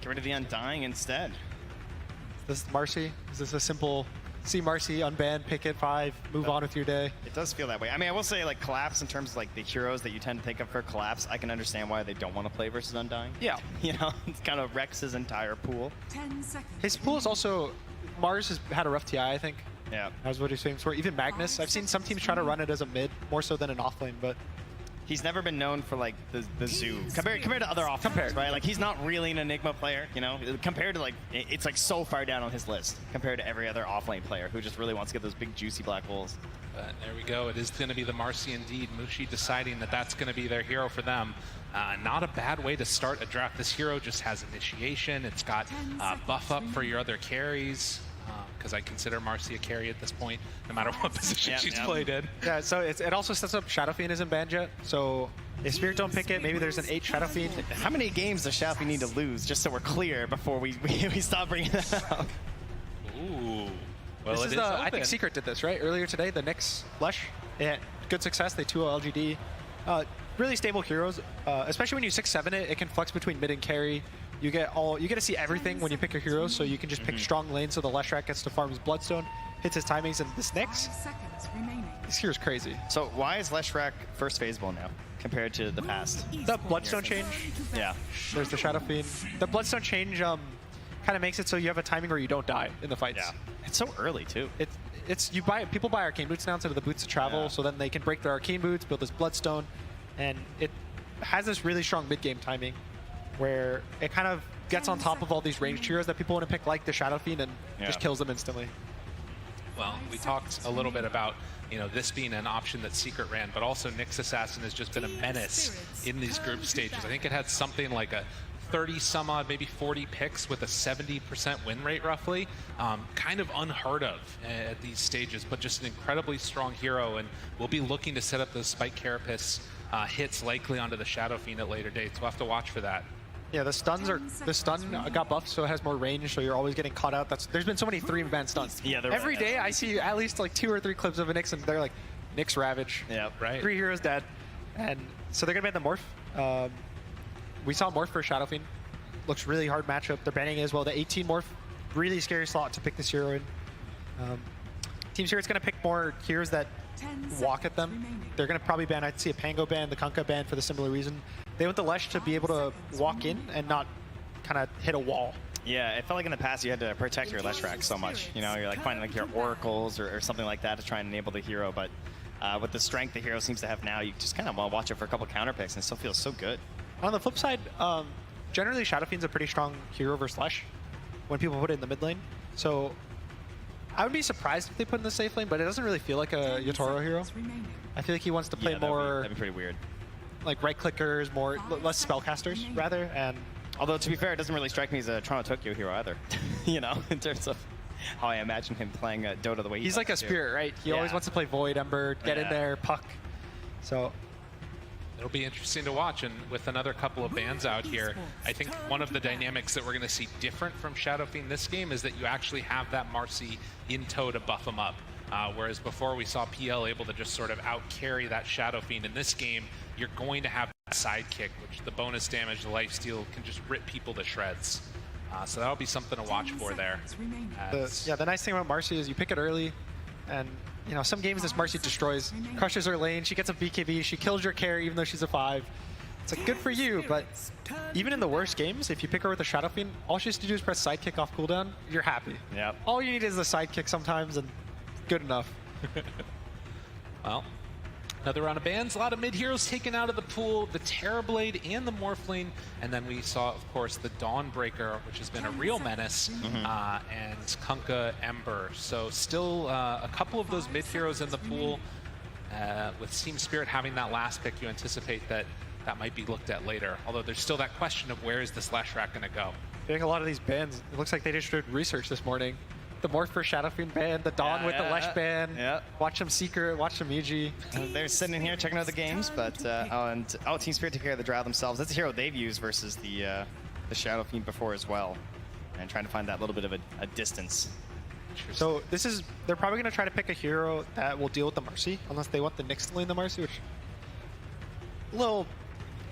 Get rid of the Undying instead. This is Marcy. Is this a simple see Marcy, unban, pick it 5, move on with your day? It does feel that way. I mean, I will say, like, Collapse, in terms of, like, the heroes that you tend to think of for Collapse, I can understand why they don't want to play versus Undying. Yeah. You know, it kind of wrecks his entire pool. 10 seconds. His pool is also, Mars has had a rough TI, I think. Yeah. That's what he's famous for. Even Magnus, I've seen some teams try to run it as a mid, more so than an offlane, but he's never been known for, like, the zoo. Compared to other offenses, right? Like, he's not really an Enigma player, you know? Compared to, like, it's, like, so far down on his list compared to every other offlane player who just really wants to get those big, juicy black holes. There we go. It is going to be the Marcy indeed. Mushi deciding that that's going to be their hero for them. Not a bad way to start a draft. This hero just has initiation. It's got buff up for your other carries. Because I consider Marcy a carry at this point, no matter what position she's played in. Yeah, so it also sets up Shadow Fiend isn't banned yet. So if Spirit don't pick it, maybe there's an 8 Shadow Fiend. How many games does Shadow Fiend need to lose just so we're clear before we stop bringing that up? Ooh. Well, This is I think Secret did this, right? Earlier today, the Nyx Lush. Yeah, good success. They 2-0 LGD. Really stable heroes, especially when you 6-7 it. It can flex between mid and carry. You get to see everything when you pick your heroes, so you can just pick strong lanes. So the Leshrac gets to farm his Bloodstone, hits his timings, and this Nyx. 5 seconds remaining. This hero's crazy. So why is Leshrac first phaseable now compared to the past? The Bloodstone change. Yeah. There's the Shadow Fiend. The Bloodstone change kind of makes it so you have a timing where you don't die in the fights. Yeah. It's so early too. People buy Arcane Boots now instead of the Boots of Travel, so then they can break their Arcane Boots, build this Bloodstone, and it has this really strong mid-game timing where it kind of gets on top of all these ranged heroes that people want to pick, like the Shadow Fiend, and just kills them instantly. Well, we talked a little bit about this being an option that Secret ran, but also Nyx Assassin has just been a menace in these group stages. I think it had something like a 30 some odd, maybe 40 picks with a 70% win rate roughly. Kind of unheard of at these stages, but just an incredibly strong hero, and we'll be looking to set up those Spike Carapace hits likely onto the Shadow Fiend at later dates. We'll have to watch for that. Yeah, the stun got buffed, so it has more range, so you're always getting caught out. There's been so many 3-man stuns. Yeah, every day I see at least like 2 or 3 clips of a Nyx, and they're like, Nyx Ravage. Yeah, right. 3 heroes dead. And so they're gonna ban the Morph. We saw Morph for Shadow Fiend. Looks really hard matchup. They're banning it as well. The 18 Morph, really scary slot to pick this hero in. Team Secret's gonna pick more heroes that walk at them. They're gonna probably ban, I'd see a Pango ban, the Kunkka ban for the similar reason. They want the Lesh to be able to walk in and not kind of hit a wall. Yeah, it felt like in the past you had to protect your Leshrac so much. You know, you're like finding like your oracles or something like that to try and enable the hero. But with the strength the hero seems to have now, you just kind of want to watch it for a couple counter picks, and it still feels so good. On the flip side, generally Shadow Fiend's a pretty strong hero versus Lesh when people put it in the mid lane. So I would be surprised if they put in the safe lane, but it doesn't really feel like a Yotaro hero. I feel like he wants to play more. That'd be pretty weird. Like right clickers, less spellcasters rather, and although to be fair, it doesn't really strike me as a Toronto Tokyo hero either. You know, in terms of how I imagine him playing Dota the way he's like a spirit, right? He always wants to play Void Ember, get in there, puck. So it'll be interesting to watch, and with another couple of bans out here, I think one of the dynamics that we're going to see different from Shadow Fiend this game is that you actually have that Marcy in tow to buff him up. Whereas before we saw PL able to just sort of out-carry that Shadow Fiend. In this game, you're going to have that sidekick, which the bonus damage, the lifesteal, can just rip people to shreds. So that'll be something to watch for there. The nice thing about Marcy is you pick it early, and some games this Marcy destroys, crushes her lane, she gets a BKB, she kills your carry even though she's a 5. It's like good for you, but even in the worst games, if you pick her with a Shadow Fiend, all she has to do is press sidekick off cooldown, you're happy. Yep. All you need is the sidekick sometimes, and good enough. Well, another round of bans, a lot of mid heroes taken out of the pool, the Terrorblade and the Morphling, and then we saw, of course, the Dawnbreaker, which has been a real menace, and Kunkka Ember. So still a couple of those mid heroes in the pool. With Team Spirit having that last pick, you anticipate that might be looked at later. Although there's still that question of where is this Leshrac going to go? I think a lot of these bans, it looks like they just did research this morning. The Morph for Shadow Fiend ban, the Dawn with the Lesh ban. Yeah. Watch some Secret, watch some Yuji. They're sitting in here checking out the games, but Team Spirit took care of the draw themselves. That's a hero they've used versus the Shadow Fiend before as well, and trying to find that little bit of a distance. So they're probably going to try to pick a hero that will deal with the Marcy, unless they want the Nyx to lane the Marcy, which a little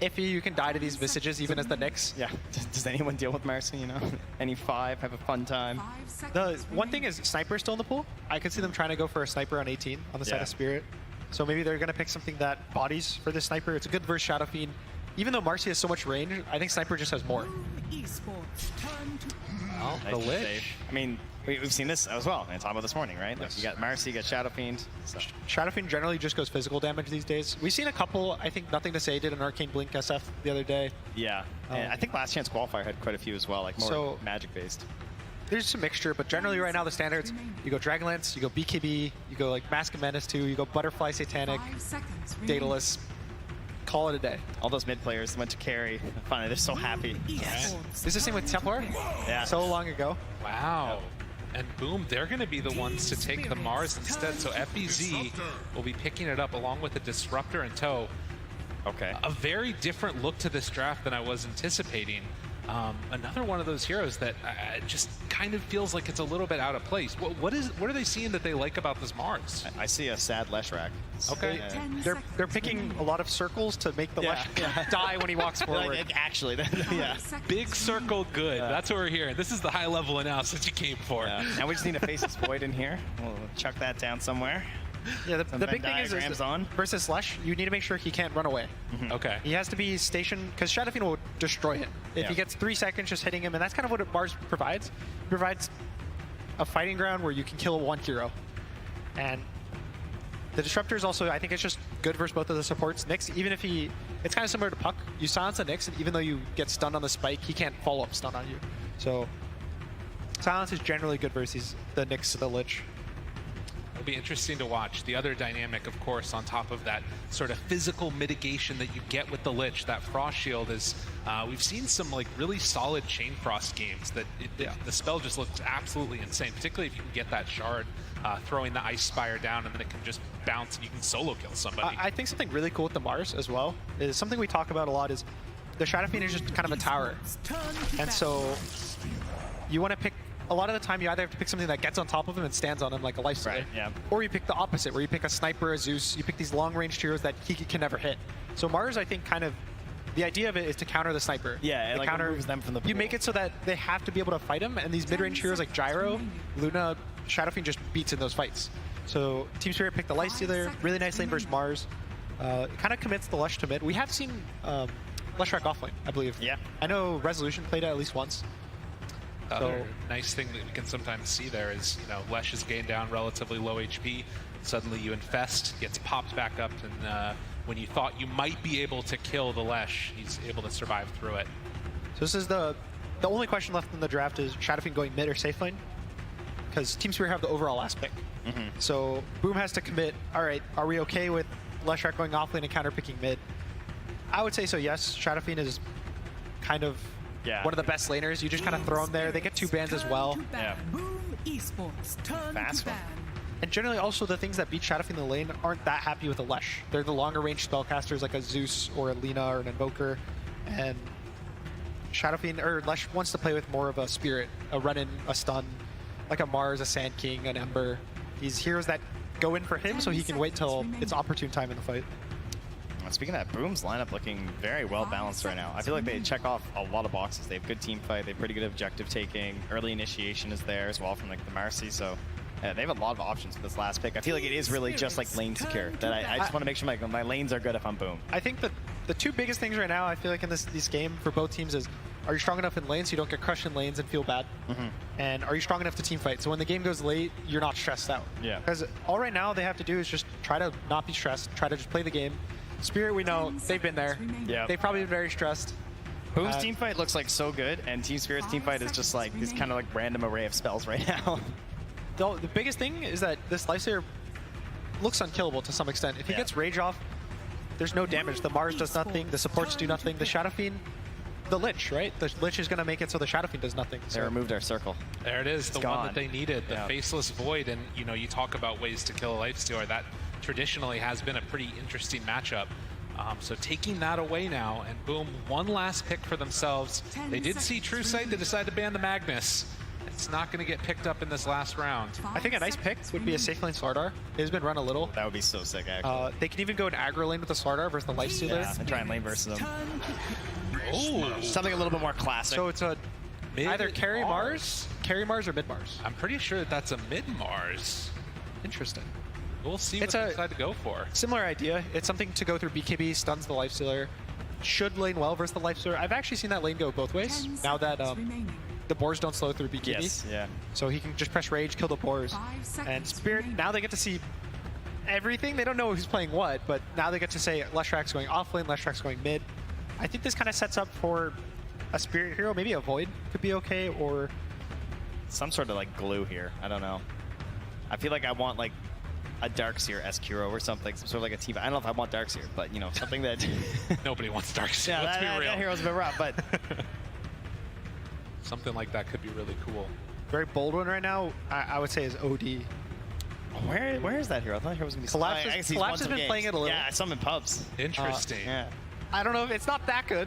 iffy. You can die to these Visages even as the Nyx. Yeah. Does anyone deal with Marcy, you know? Any 5 have a fun time? The one thing is Sniper still in the pool. I could see them trying to go for a Sniper on 18 on the side Yeah. of Spirit. So maybe they're going to pick something that bodies for this Sniper. It's a good versus Shadow Fiend. Even though Marcy has so much range, I think Sniper just has more. Esports turn to Well, Nice the and Lich. safe. I mean, we've seen this as well. And talking about this morning, right? Like you got Marcy, you got Shadow Fiend. So. Shadow Fiend generally just goes physical damage these days. We've seen a couple. I think Nothing to Say did an Arcane Blink SF the other day. Yeah. And I think Last Chance Qualifier had quite a few as well, like more So- magic based. There's some mixture, but generally right now the standards, you go Dragonlance, you go BKB, you go like Mask of Menace 2, you go Butterfly Satanic, 5 seconds. Daedalus, call it a day. All those mid players went to carry. Finally, they're so happy. Esports. This is the same with Templar. Yeah. So long ago. Wow. And boom, they're going to be the ones to take the Mars instead. So FBZ will be picking it up along with the Disruptor in tow. Okay. A very different look to this draft than I was anticipating. Another one of those heroes that just kind of feels like it's a little bit out of place. What are they seeing that they like about this Mars? I see a sad Leshrac. Okay. Yeah. 10 They're seconds picking remaining. a lot of circles to make the Yeah. Lesh Yeah. die when he walks forward. Like, actually, yeah. 5 seconds Big remaining. circle good. Yeah. That's what we're hearing. This is the high level analysis you came for. Yeah. Now we just need a Faceless Void in here. We'll chuck that down somewhere. Yeah, the Some big Venn thing is diagrams on. versus Lesh, you need to make sure he can't run away. Okay. He has to be stationed, because Shadow Fiend will destroy him. If Yeah. he gets 3 seconds just hitting him, and that's kind of what Mars provides. It provides a fighting ground where you can kill one hero. And the Disruptor is also, I think it's just good versus both of the supports. Nyx, even if he, it's kind of similar to Puck. You silence a Nyx, and even though you get stunned on the spike, he can't follow up stun on you. So silence is generally good versus the Nyx to the Lich. It'll be interesting to watch. The other dynamic, of course, on top of that sort of physical mitigation that you get with the Lich, that Frost Shield is, we've seen some like really solid Chain Frost games that the spell just looks absolutely insane, particularly if you can get that shard, throwing the Ice Spire down and then it can just bounce and you can solo kill somebody. I think something really cool with the Mars as well is something we talk about a lot is the Shadow Fiend is just kind of a tower. Turn to And battle. so you want to pick, a lot of the time you either have to pick something that gets on top of him and stands on him like a Lifestealer. Right, yeah. Or you pick the opposite, where you pick a Sniper, a Zeus, you pick these long-range heroes that he can never hit. So Mars, I think, kind of, the idea of it is to counter the Sniper. Yeah, it To like removes them from the You pool. make it so that they have to be able to fight him, and these mid-range heroes like Gyro, Luna, Shadow Fiend just beats in those fights. So Team Spirit picked the Lifestealer, really nice lane versus Mars. It kind of commits the Lush to mid. We have seen Leshrac offlane, I believe. Yeah. I know Resolution played it at least once. The other nice thing that we can sometimes see there is, you know, Lesh is gained down relatively low HP. Suddenly you infest, gets popped back up, and when you thought you might be able to kill the Lesh, he's able to survive through it. So this is the only question left in the draft is Shadow Fiend going mid or safe lane? Because Team Spirit have the overall last pick. So Boom has to commit, all right, are we okay with Leshrac going off lane and counter picking mid? I would say so, yes. Shadow Fiend is kind of Yeah. one of the best laners. You just kind of throw them there. They get 2 bans as well. Turn to ban. Yeah. Boom Esports. Turn Fast to one. ban. And generally also the things that beat Shadow Fiend in the lane aren't that happy with a Lesh. They're the longer range spellcasters like a Zeus or a Lina or an Invoker. And Shadow Fiend, or Lesh wants to play with more of a Spirit, a run-in, a stun, like a Mars, a Sand King, an Ember. These heroes that go in for him so he can wait till it's opportune time in the fight. Speaking of that, Boom's lineup looking very well balanced right now. I feel like they check off a lot of boxes. They have good team fight. They have pretty good objective taking. Early initiation is there as well from like the Marcy. So they have a lot of options for this last pick. I feel like it is really just like lane secure. That I just want to make sure my lanes are good if I'm Boom. I think that the 2 biggest things right now, I feel like in this game for both teams is, are you strong enough in lanes so you don't get crushed in lanes and feel bad? And are you strong enough to team fight? So when the game goes late, you're not stressed out. Yeah. Because all right now they have to do is just try to not be stressed, try to just play the game. Spirit, we know, they've been there. Yeah. They've probably been very stressed. Boom's team fight looks like so good, and Team Spirit's team fight is just like this kind of like random array of spells right now. The biggest thing is that this Lifestealer looks unkillable to some extent. If he Yeah. gets Rage off, there's no damage. The Mars does nothing, the supports do nothing, the Shadow Fiend, the Lich, right? The Lich is going to make it so the Shadow Fiend does nothing. They So removed our circle. There it is, the one gone. that they needed, the Yeah. Faceless Void. And, you know, you talk about ways to kill a Lifestealer. That traditionally has been a pretty interesting matchup. So taking that away now, and Boom, one last pick for themselves. They did see True Sight, they decided to ban the Magnus. And it's not going to get picked up in this last round. I think a nice pick would be a safe lane Slardar. It has been run a little. That would be so sick, actually. They can even go an aggro lane with the Slardar versus the Lifestealer. Yeah, and try and lane versus them. Oh, Something a little bit more classic. So it's a either carry Mid-Mars? Mars or mid Mars. I'm pretty sure that that's a mid-Mars. Interesting. We'll see what It's they a- decide to go for. Similar idea. It's something to go through BKB, stuns the Lifestealer. Should lane well versus the Lifestealer. I've actually seen that lane go both ways. 10 Now that seconds remaining. the boars don't slow through BKB. yes, yeah. So he can just press rage, kill the boars. 5 And seconds Spirit, remaining. now they get to see everything. They don't know who's playing what, but now they get to say Leshrax's going off lane, Leshrax's going mid. I think this kind of sets up for a Spirit hero. Maybe a Void could be okay, or Some sort of like glue here. I don't know. I feel like I want like a Darkseer Escuro or something, some sort of like a team. I don't know if I want Darkseer, but you know, something that. Nobody wants Darkseer. yeah, Let's that, be real. that hero's a bit rough, but Something like that could be really cool. very bold one right now, I would say is OD. where is that hero? I thought the hero was gonna be. Collapse I is- guess he's Collapse won has some been games. playing it a little. Yeah, I saw him in pubs. Interesting. Yeah. I don't know if it's not that good,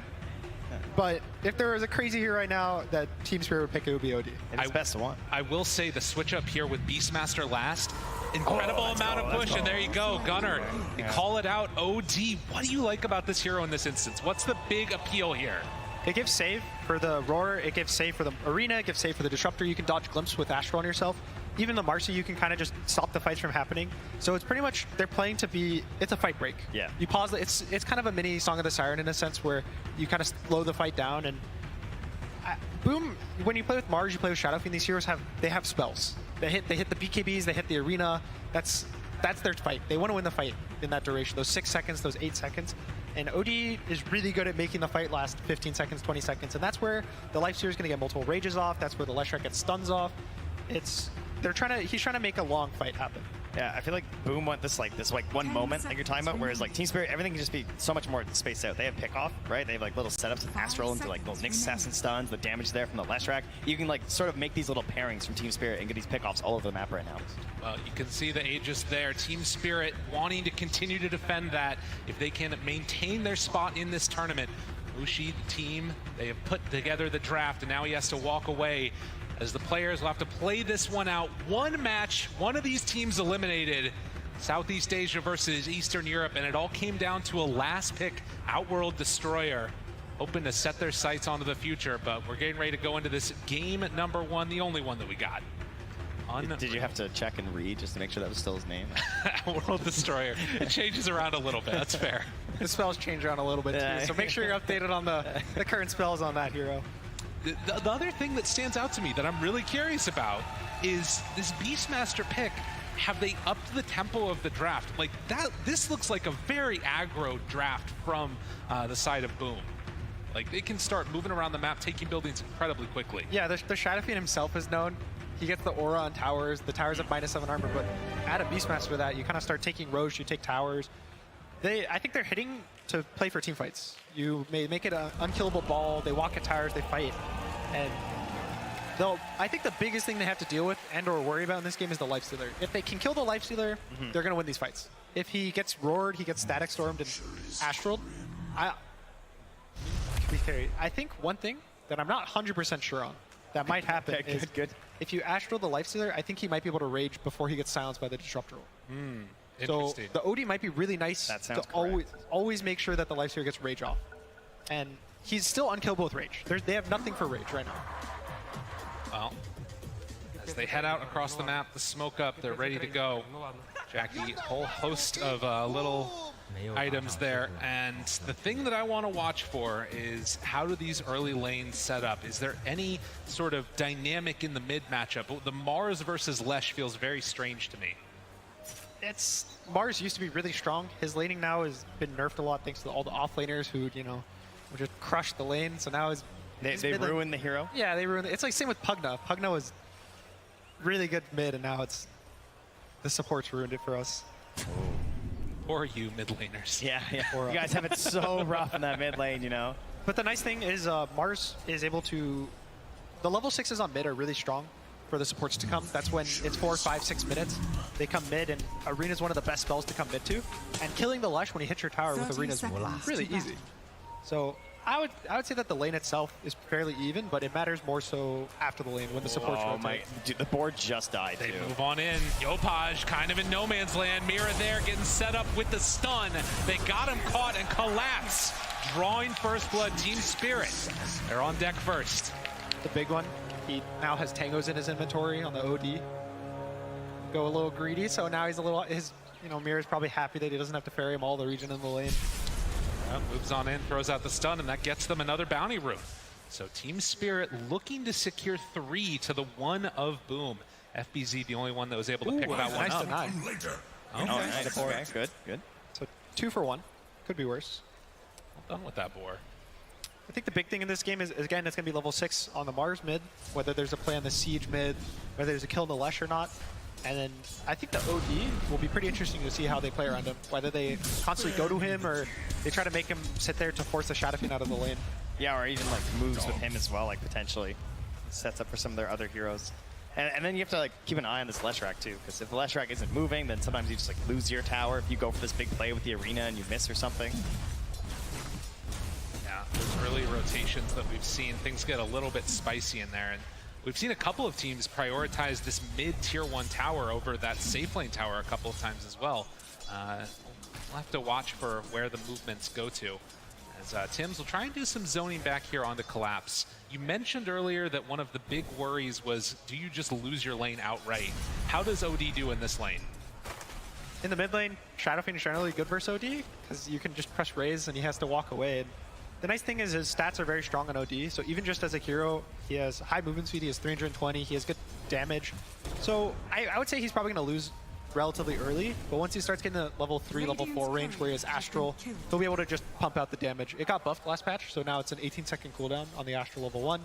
but if there was a crazy hero right now that Team Spirit would pick, it would be OD. And it's best of one. I will say the switch up here with Beastmaster last. Incredible let's amount go, of let's push, and go. there you go, Gunner. You Yeah. call it out, OD. What do you like about this hero in this instance? What's the big appeal here? It gives save for the Roar, it gives save for the Arena, it gives save for the Disruptor. You can dodge Glimpse with Astral on yourself. Even the Marcy, you can kind of just stop the fights from happening. So it's pretty much, they're playing to be, it's a fight break. Yeah. You pause, it's kind of a mini Song of the Siren in a sense where you kind of slow the fight down. And Boom, when you play with Mars, you play with Shadowfiend, these heroes have spells. They hit the BKBs, they hit the Arena. That's their fight. They want to win the fight in that duration, those 6 seconds, those 8 seconds. And OD is really good at making the fight last 15 seconds, 20 seconds. And that's where the Lifestealer is going to get multiple rages off. That's where the Leshrac gets stuns off. He's trying to make a long fight happen. Yeah, I feel like Boom went this one moment like you're talking about, whereas like Team Spirit, everything can just be so much more spaced out. They have pick off, right? They have like little setups with Astral into like little Nyx Assassin stuns, the damage there from the Leshrac. You can like sort of make these little pairings from Team Spirit and get these pick offs all over the map right now. Well, you can see the Aegis there. Team Spirit wanting to continue to defend that if they can maintain their spot in this tournament. Ushi, the team, they have put together the draft, and now he has to walk away as the players will have to play this one out. One match, one of these teams eliminated. Southeast Asia versus Eastern Europe, and it all came down to a last pick Outworld Destroyer, hoping to set their sights onto the future, but we're getting ready to go into this game number 1, the only one that we got. Did you have to check and read just to make sure that was still his name? World Destroyer. It changes around a little bit. That's fair. The spells change around a little bit too, so make sure you're updated on the current spells on that hero. The other thing that stands out to me that I'm really curious about is this Beastmaster pick. Have they upped the tempo of the draft? Like that, this looks like a very aggro draft from the side of Boom. Like they can start moving around the map, taking buildings incredibly quickly. Yeah, the Shadowfiend himself is known. He gets the aura on towers. The towers have -7 armor, but add a Beastmaster to that, you kind of start taking Roche, you take towers. I think they're hitting to play for team fights. You may make it an unkillable ball. They walk at towers, they fight, and I think the biggest thing they have to deal with and/or worry about in this game is the Lifestealer. If they can kill the Lifestealer, they're going to win these fights. If he gets roared, he gets static stormed and astral. I think one thing that I'm not 100% sure on that might happen Okay, is good. if you astral the Lifestealer, I think he might be able to rage before he gets silenced by the Disruptor. So Interesting. the OD might be really nice That to sounds always make sure that the Lifestealer gets rage off. And he's still unkillable with rage. They have nothing for rage right now. Well, as they head out across the map, the smoke up, they're ready to go. Jackie, whole host of little items there. And the thing that I want to watch for is how do these early lanes set up? Is there any sort of dynamic in the mid matchup? The Mars versus Lesh feels very strange to me. Mars used to be really strong. His laning now has been nerfed a lot thanks to all the offlaners who, would just crush the lane. So now They ruined the hero. Yeah, they ruined it. It's like same with Pugna. Pugna was really good mid, and now the support's ruined it for us. Or you mid laners. Yeah. Or, You guys have it so rough in that mid lane, But the nice thing is Mars is able to... The level 6s on mid are really strong for the supports to come. That's when it's 4, 5, 6 minutes. They come mid, and Arena is one of the best spells to come mid to. And killing the Lush when he hits your tower with 30 Arena is seconds really to easy. So I would say that the lane itself is fairly even, but it matters more so after the lane when the supports Oh rotate. my, dude, the board just died They too. move on in. Yopaj kind of in no man's land. Mira there getting set up with the stun. They got him caught and collapse. Drawing first blood, Team Spirit. They're on deck first. The big one, he now has tangos in his inventory on the OD. Go a little greedy, so now he's a little, Mira's probably happy that he doesn't have to ferry him all the region in the lane. Well, moves on in, throws out the stun, and that gets them another bounty rune. So Team Spirit looking to secure 3 to the 1 of Boom. FBZ the only one that was able to pick that one Nice up. deny. Okay. Oh, nice. Okay, good, good. So 2 for 1. Could be worse. Well done with that boar. I think the big thing in this game is, again, it's going to be level 6 on the Mars mid, whether there's a play on the Siege mid, whether there's a kill on the Lesh or not. And then I think the OD will be pretty interesting to see how they play around him, whether they constantly go to him or they try to make him sit there to force the Shadow Fiend out of the lane. Yeah, or even like moves with him as well, like potentially sets up for some of their other heroes. And then you have to like keep an eye on this Leshrac too, because if the Leshrac isn't moving, then sometimes you just like lose your tower if you go for this big play with the arena and you miss or something. Yeah, those early rotations that we've seen, things get a little bit spicy in there. And we've seen a couple of teams prioritize this mid-tier 1 tower over that safe lane tower a couple of times as well. We'll have to watch for where the movements go to. As Tims will try and do some zoning back here onto Collapse. You mentioned earlier that one of the big worries was, do you just lose your lane outright? How does OD do in this lane? In the mid lane, Shadow Fiend is generally good versus OD, because you can just press raise and he has to walk away. And the nice thing is his stats are very strong on OD, so even just as a hero, he has high movement speed, he has 320, he has good damage. So I would say he's probably going to lose relatively early, but once he starts getting to level 3, level 4 range where he has Astral, he'll be able to just pump out the damage. It got buffed last patch, so now it's an 18-second cooldown on the Astral level 1,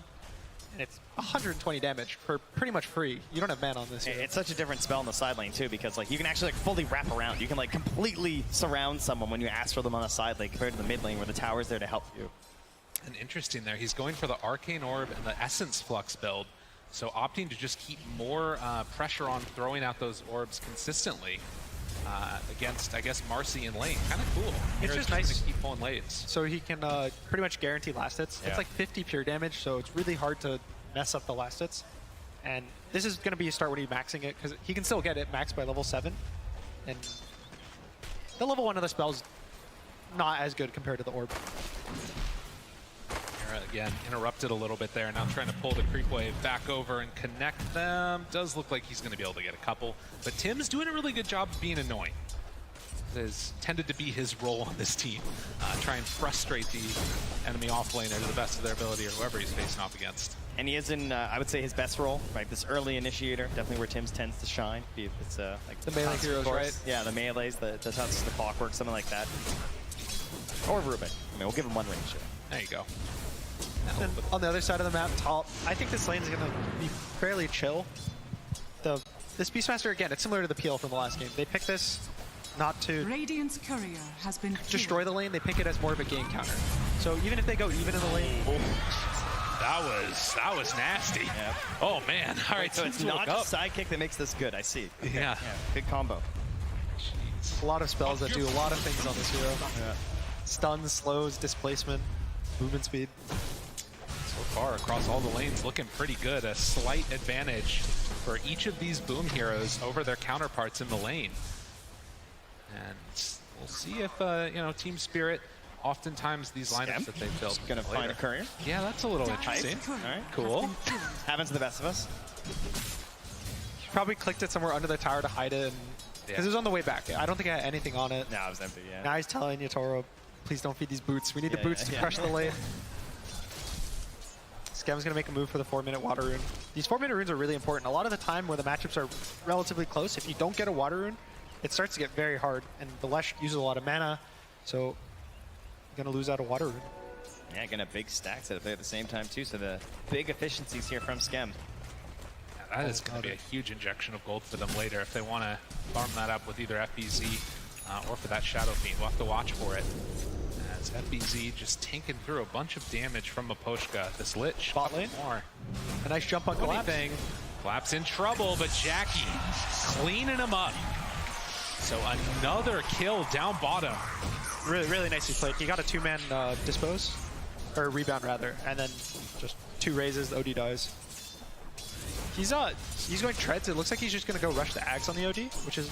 and it's 120 damage for pretty much free. You don't have mana on this hero. It's such a different spell in the side lane too, because like you can actually like fully wrap around. You can like completely surround someone when you Astral them on the side lane compared to the mid lane where the tower's there to help you. And interesting there, he's going for the Arcane Orb and the Essence Flux build. So opting to just keep more pressure on throwing out those orbs consistently against, I guess, Marcy in lane. Kind of cool. It's Mira's just trying nice. to keep pulling lanes. So he can pretty much guarantee last hits. Yeah. It's like 50 pure damage, so it's really hard to mess up the last hits. And this is going to be a start when he's maxing it, because he can still get it maxed by level 7. And the level 1 of the spell's not as good compared to the orb. Mira, again, interrupted a little bit there. Now trying to pull the creep wave back over and connect them. Does look like he's going to be able to get a couple. But Tim's doing a really good job of being annoying. Has tended to be his role on this team. Try and frustrate the enemy offlaner to the best of their ability, or whoever he's facing off against. And he is in, I would say, his best role, right? This early initiator, definitely where Tim's tends to shine. If it's like The melee Constant heroes, Force. right? Yeah, the melees, the touches, the clockwork, something like that. Or Ruben. I mean, we'll give him one range here. There you go. And on the other side of the map, top, I think this lane's going to be fairly chill. This Beastmaster, again, it's similar to the PL from the last game. They pick this not to Radiant's courier has been destroy the lane, they pick it as more of a game counter. So even if they go even in the lane, That was nasty. Yeah. Oh man! All right, So it's Tims not woke just sidekick that makes this good, I see. Okay. Yeah. Good combo. a lot of spells that do a lot of things on this hero. Yeah. Stuns, slows, displacement, movement speed. So far across all the lanes, looking pretty good. A slight advantage for each of these Boom heroes over their counterparts in the lane. And we'll see if Team Spirit. Oftentimes these lineups that they've built. Gonna find a courier. Yeah, that's a little interesting. All right. Cool. Happens to the best of us. Probably clicked it somewhere under the tower to hide it, because it was on the way back. I don't think I had anything on it. No, it was empty. Yeah. Now he's telling Yatoro, please don't feed these boots. We need the boots to crush the lane. Skem's gonna make a move for the 4-minute water rune. These 4-minute runes are really important. A lot of the time where the matchups are relatively close, if you don't get a water rune, it starts to get very hard, and the Lesh uses a lot of mana, so you're gonna lose out a water rune. Yeah, gonna big stacks at the same time too. So the big efficiencies here from Skem. That is going to be a huge injection of gold for them later if they want to farm that up with either FBZ or for that Shadow Fiend. We'll have to watch for it. As FBZ just tanking through a bunch of damage from Maposhka. This Lich. Bot lane. More. A nice jump on Collapse. Anything. Collapse in trouble, but Jackie cleaning him up. So another kill down bottom. Really, really nicely played. He got a 2-man dispose. or rebound rather, and then just 2 raises, the OD dies. He's going treads. It looks like he's just gonna go rush the Axe on the OD, which is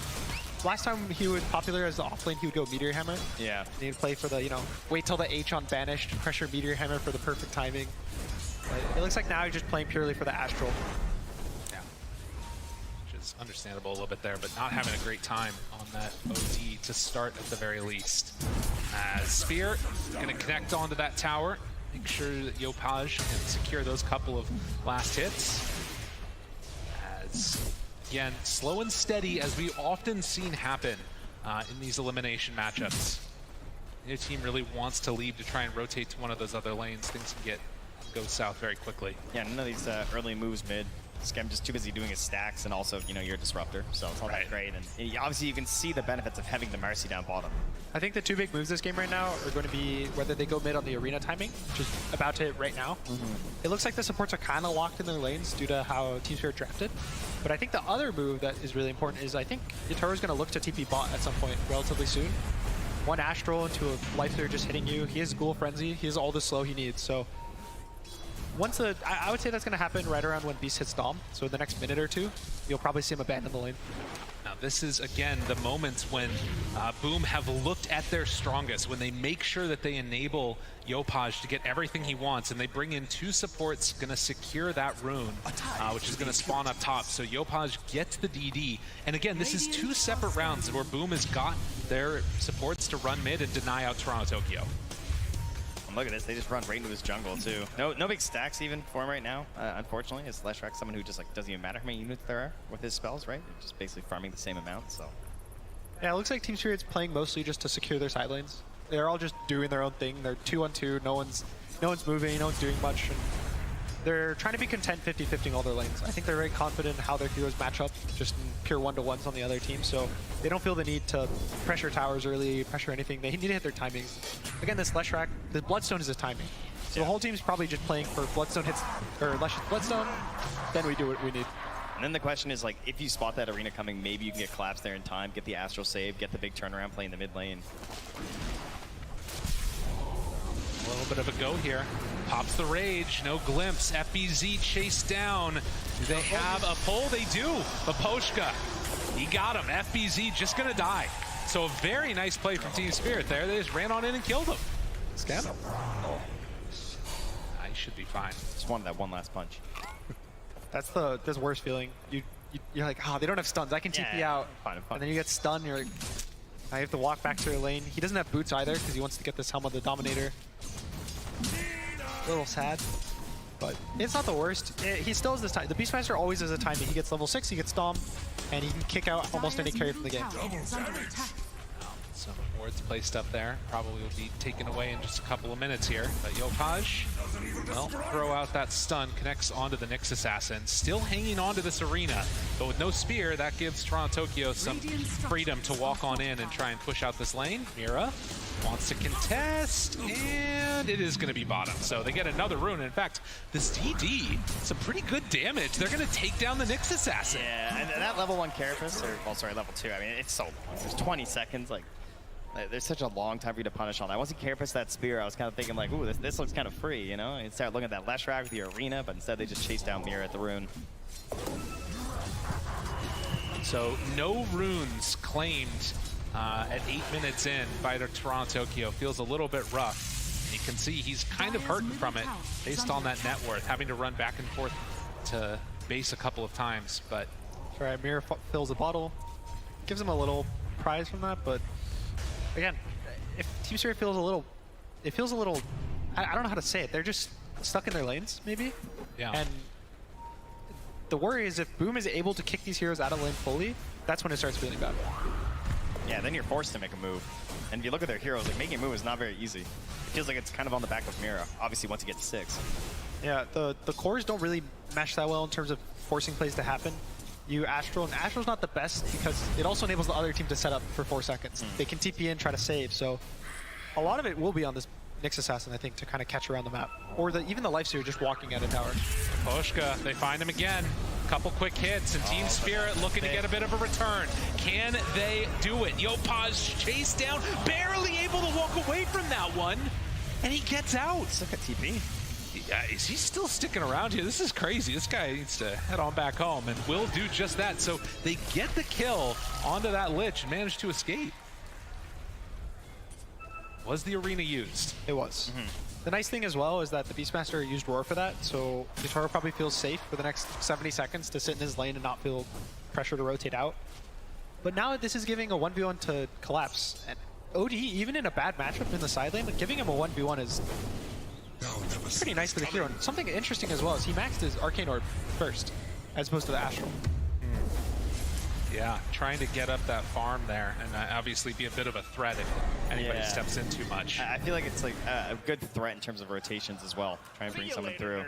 last time he was popular as the offlane. He would go Meteor Hammer. Yeah. And he'd play for the, you know, wait till the H on banished, pressure Meteor Hammer for the perfect timing. But it looks like now he's just playing purely for the Astral. Yeah. Which is understandable a little bit there, but not having a great time on that OD to start at the very least. As Spear gonna connect onto that tower, make sure that Yopaj can secure those couple of last hits. As again, slow and steady, as we often seen happen in these elimination matchups. Your team really wants to leave to try and rotate to one of those other lanes. Things can go south very quickly. Yeah, none of these early moves mid. Scam just too busy doing his stacks, and also, you know, you're a disruptor, so it's not that great. And obviously, you can see the benefits of having the Mercy down bottom. I think the 2 big moves this game right now are going to be whether they go mid on the arena timing, which is about to hit right now. It looks like the supports are kind of locked in their lanes due to how Team Spirit drafted. But I think the other move that is really important is I think Yataro's going to look to TP bot at some point relatively soon. 1 Astral into a Life Stealer just hitting you. He has Ghoul Frenzy. He has all the slow he needs. So once I would say that's going to happen right around when Beast hits Dom. So in the next minute or 2, you'll probably see him abandon the lane. Now this is, again, the moments when Boom have looked at their strongest, when they make sure that they enable Yopaj to get everything he wants, and they bring in 2 supports, going to secure that rune, which is going to spawn up top. So Yopaj gets the DD. And again, this is 2 separate rounds where Boom has got their supports to run mid and deny out Toronto Tokyo. And look at this, they just run right into his jungle too. No big stacks even for him right now, unfortunately. His Leshrac, someone who just like doesn't even matter how many units there are with his spells, right? They're just basically farming the same amount, so. Yeah, it looks like Team Spirit's playing mostly just to secure their side lanes. They're all just doing their own thing. They're 2-on-2, no one's moving, no one's doing much. And they're trying to be content 50-50ing all their lanes. I think they're very confident in how their heroes match up, just in pure 1-to-1s on the other team. So they don't feel the need to pressure towers early, pressure anything. They need to hit their timings. Again, this Leshrac, the Bloodstone is his timing. So the whole team's probably just playing for Bloodstone hits, or Lesh Bloodstone, then we do what we need. And then the question is, like, if you spot that arena coming, maybe you can get collapsed there in time, get the Astral save, get the big turnaround play in the mid lane. A little bit of a go here. Pops the rage, no glimpse. FBZ chased down. Do they have a pull? They do. Baposhka, he got him. FBZ just gonna die. So a very nice play from Team Spirit there. They just ran on in and killed him. Scam. I should be fine. Just wanted that one last punch. That's the worst feeling. You're like, oh, they don't have stuns. I can TP out. Fine. And then you get stunned. You're like, I have to walk back to your lane. He doesn't have boots either because he wants to get this helm of the Dominator. A little sad, but it's not the worst. He still has this time. The Beastmaster always has a timing. He gets level 6, he gets Dom, and he can kick out almost any carry from the game. Some wards placed up there. Probably will be taken away in just a couple of minutes here. But Yopaj, well, throw out that stun, connects onto the Nyx Assassin. Still hanging onto this arena, but with no spear, that gives Toronto Tokyo some freedom to walk on in and try and push out this lane. Mira wants to contest, and it is going to be bottom. So they get another rune. In fact, this DD, some pretty good damage. They're going to take down the Nyx Assassin. Yeah, and that level 1 Carapace, or, well, sorry, level 2, I mean, it's so long. There's 20 seconds, like, there's such a long time for you to punish on that. Once you Carapace that spear, I was kind of thinking, like, ooh, this looks kind of free, you know? And start looking at that Leshrac with the arena, but instead they just chase down Mira at the rune. So no runes claimed at 8 minutes in by Toronto Tokyo. Feels a little bit rough. You can see he's kind of hurting from it based on that net worth, having to run back and forth to base a couple of times. But Right, Mira fills a bottle, gives him a little prize from that, but again, if Team Spirit feels a little, I don't know how to say it. They're just stuck in their lanes, maybe. yeah. And the worry is if Boom is able to kick these heroes out of lane fully, that's when it starts feeling bad. Yeah, then you're forced to make a move. And if you look at their heroes, like, making a move is not very easy. It feels like it's kind of on the back of Mira, obviously once you get to 6. Yeah, the cores don't really mesh that well in terms of forcing plays to happen. You Astral, and Astral's not the best because it also enables the other team to set up for 4 seconds. They can TP in, try to save, so a lot of it will be on this Nyx Assassin, I think, to kind of catch around the map. Or even the Lifestealer just walking at a tower. Poshka, they find him again. Couple quick hits, and Team Spirit looking to get a bit of a return. Can they do it? Yopaj chased down, barely able to walk away from that one. and he gets out. Look at TP. Yeah, is he still sticking around here? This is crazy. This guy needs to head on back home, and will do just that. So they get the kill onto that Lich and manage to escape. Was the arena used? It was. The nice thing as well is that the Beastmaster used Roar for that, so Yatoro probably feels safe for the next 70 seconds to sit in his lane and not feel pressure to rotate out. But now this is giving a 1v1 to Collapse. And OD, even in a bad matchup in the side lane, giving him a 1v1 is pretty nice for the hero. And something interesting as well is he maxed his Arcane Orb first, as opposed to the Astral. Yeah, trying to get up that farm there and obviously be a bit of a threat if anybody steps in too much. I feel like it's like a good threat in terms of rotations as well. Try and bring someone through.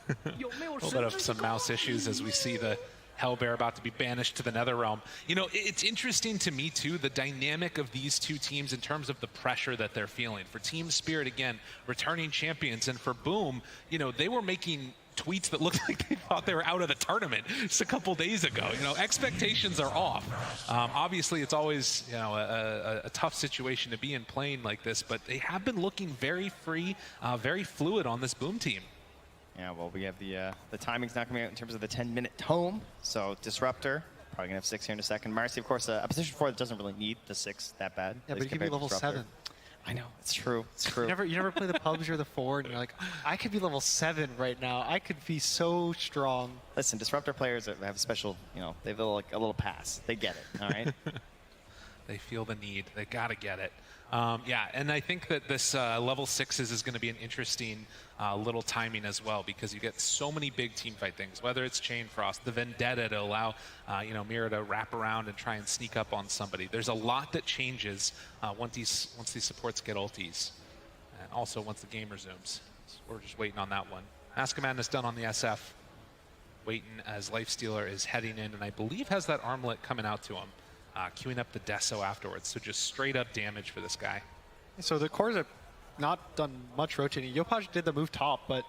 A little bit of some mouse issues as we see the Hellbear about to be banished to the Netherrealm. You know, it's interesting to me too, the dynamic of these two teams in terms of the pressure that they're feeling. For Team Spirit, again, returning champions, and for Boom, you know, they were making tweets that looked like they thought they were out of the tournament just a couple days ago. You know, expectations are off. Obviously, it's always, you know, a tough situation to be in playing like this, but they have been looking very free, very fluid on this Boom team. Yeah, well, we have the timing's not coming out in terms of the 10-minute tome. So Disruptor, probably gonna have 6 here in a second. Marcy, of course, a position 4 that doesn't really need the 6 that bad. Yeah, but he could be level 7. I know, it's true. It's true. You never play the PUBG or the 4, and you're like, I could be level 7 right now. I could be so strong. Listen, Disruptor players have a special, you know, they have like a little pass. They get it, all right? They feel the need. They got to get it. Yeah, and I think that this level 6s is going to be an interesting little timing as well, because you get so many big team fight things, whether it's Chain Frost, the Vendetta to allow you know, Mira to wrap around and try and sneak up on somebody. There's a lot that changes once these supports get ultis, and also once the game resumes. So we're just waiting on that one. Mask of Madness done on the SF. Waiting as Lifestealer is heading in, and I believe has that armlet coming out to him. Queuing up the Deso afterwards, so just straight up damage for this guy. So the cores have not done much rotating. Yopaj did the move top, but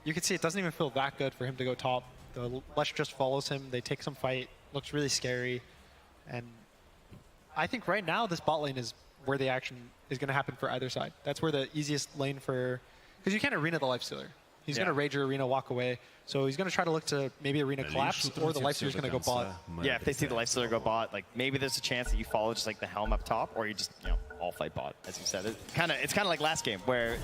you can see it doesn't even feel that good for him to go top. The Lush just follows him, they take some fight, looks really scary. And I think right now this bot lane is where the action is going to happen for either side. That's where the easiest lane for, because you can't arena the Lifestealer. He's going to rage your arena, walk away. So he's going to try to look to maybe arena collapse, or the Lifestealer's going to go bot. Yeah, if they see the Lifestealer go bot, like maybe there's a chance that you follow just like the Helm up top, or you just, you know, all fight bot, as you said. It's kind of like last game where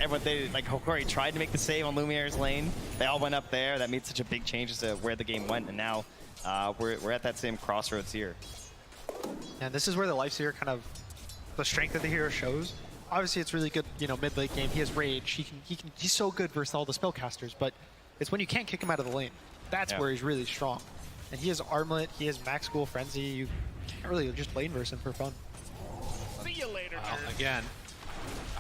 like Hokori tried to make the save on Lumiere's lane. They all went up there. That made such a big change as to where the game went, and now we're at that same crossroads here. And this is where the Lifestealer kind of, the strength of the hero shows. Obviously, it's really good, you know, mid-late game. He has rage. He's so good versus all the spellcasters, but it's when you can't kick him out of the lane. That's where he's really strong. And he has Armlet, he has Max School Frenzy. You can't really just lane verse him for fun. See you later, Again,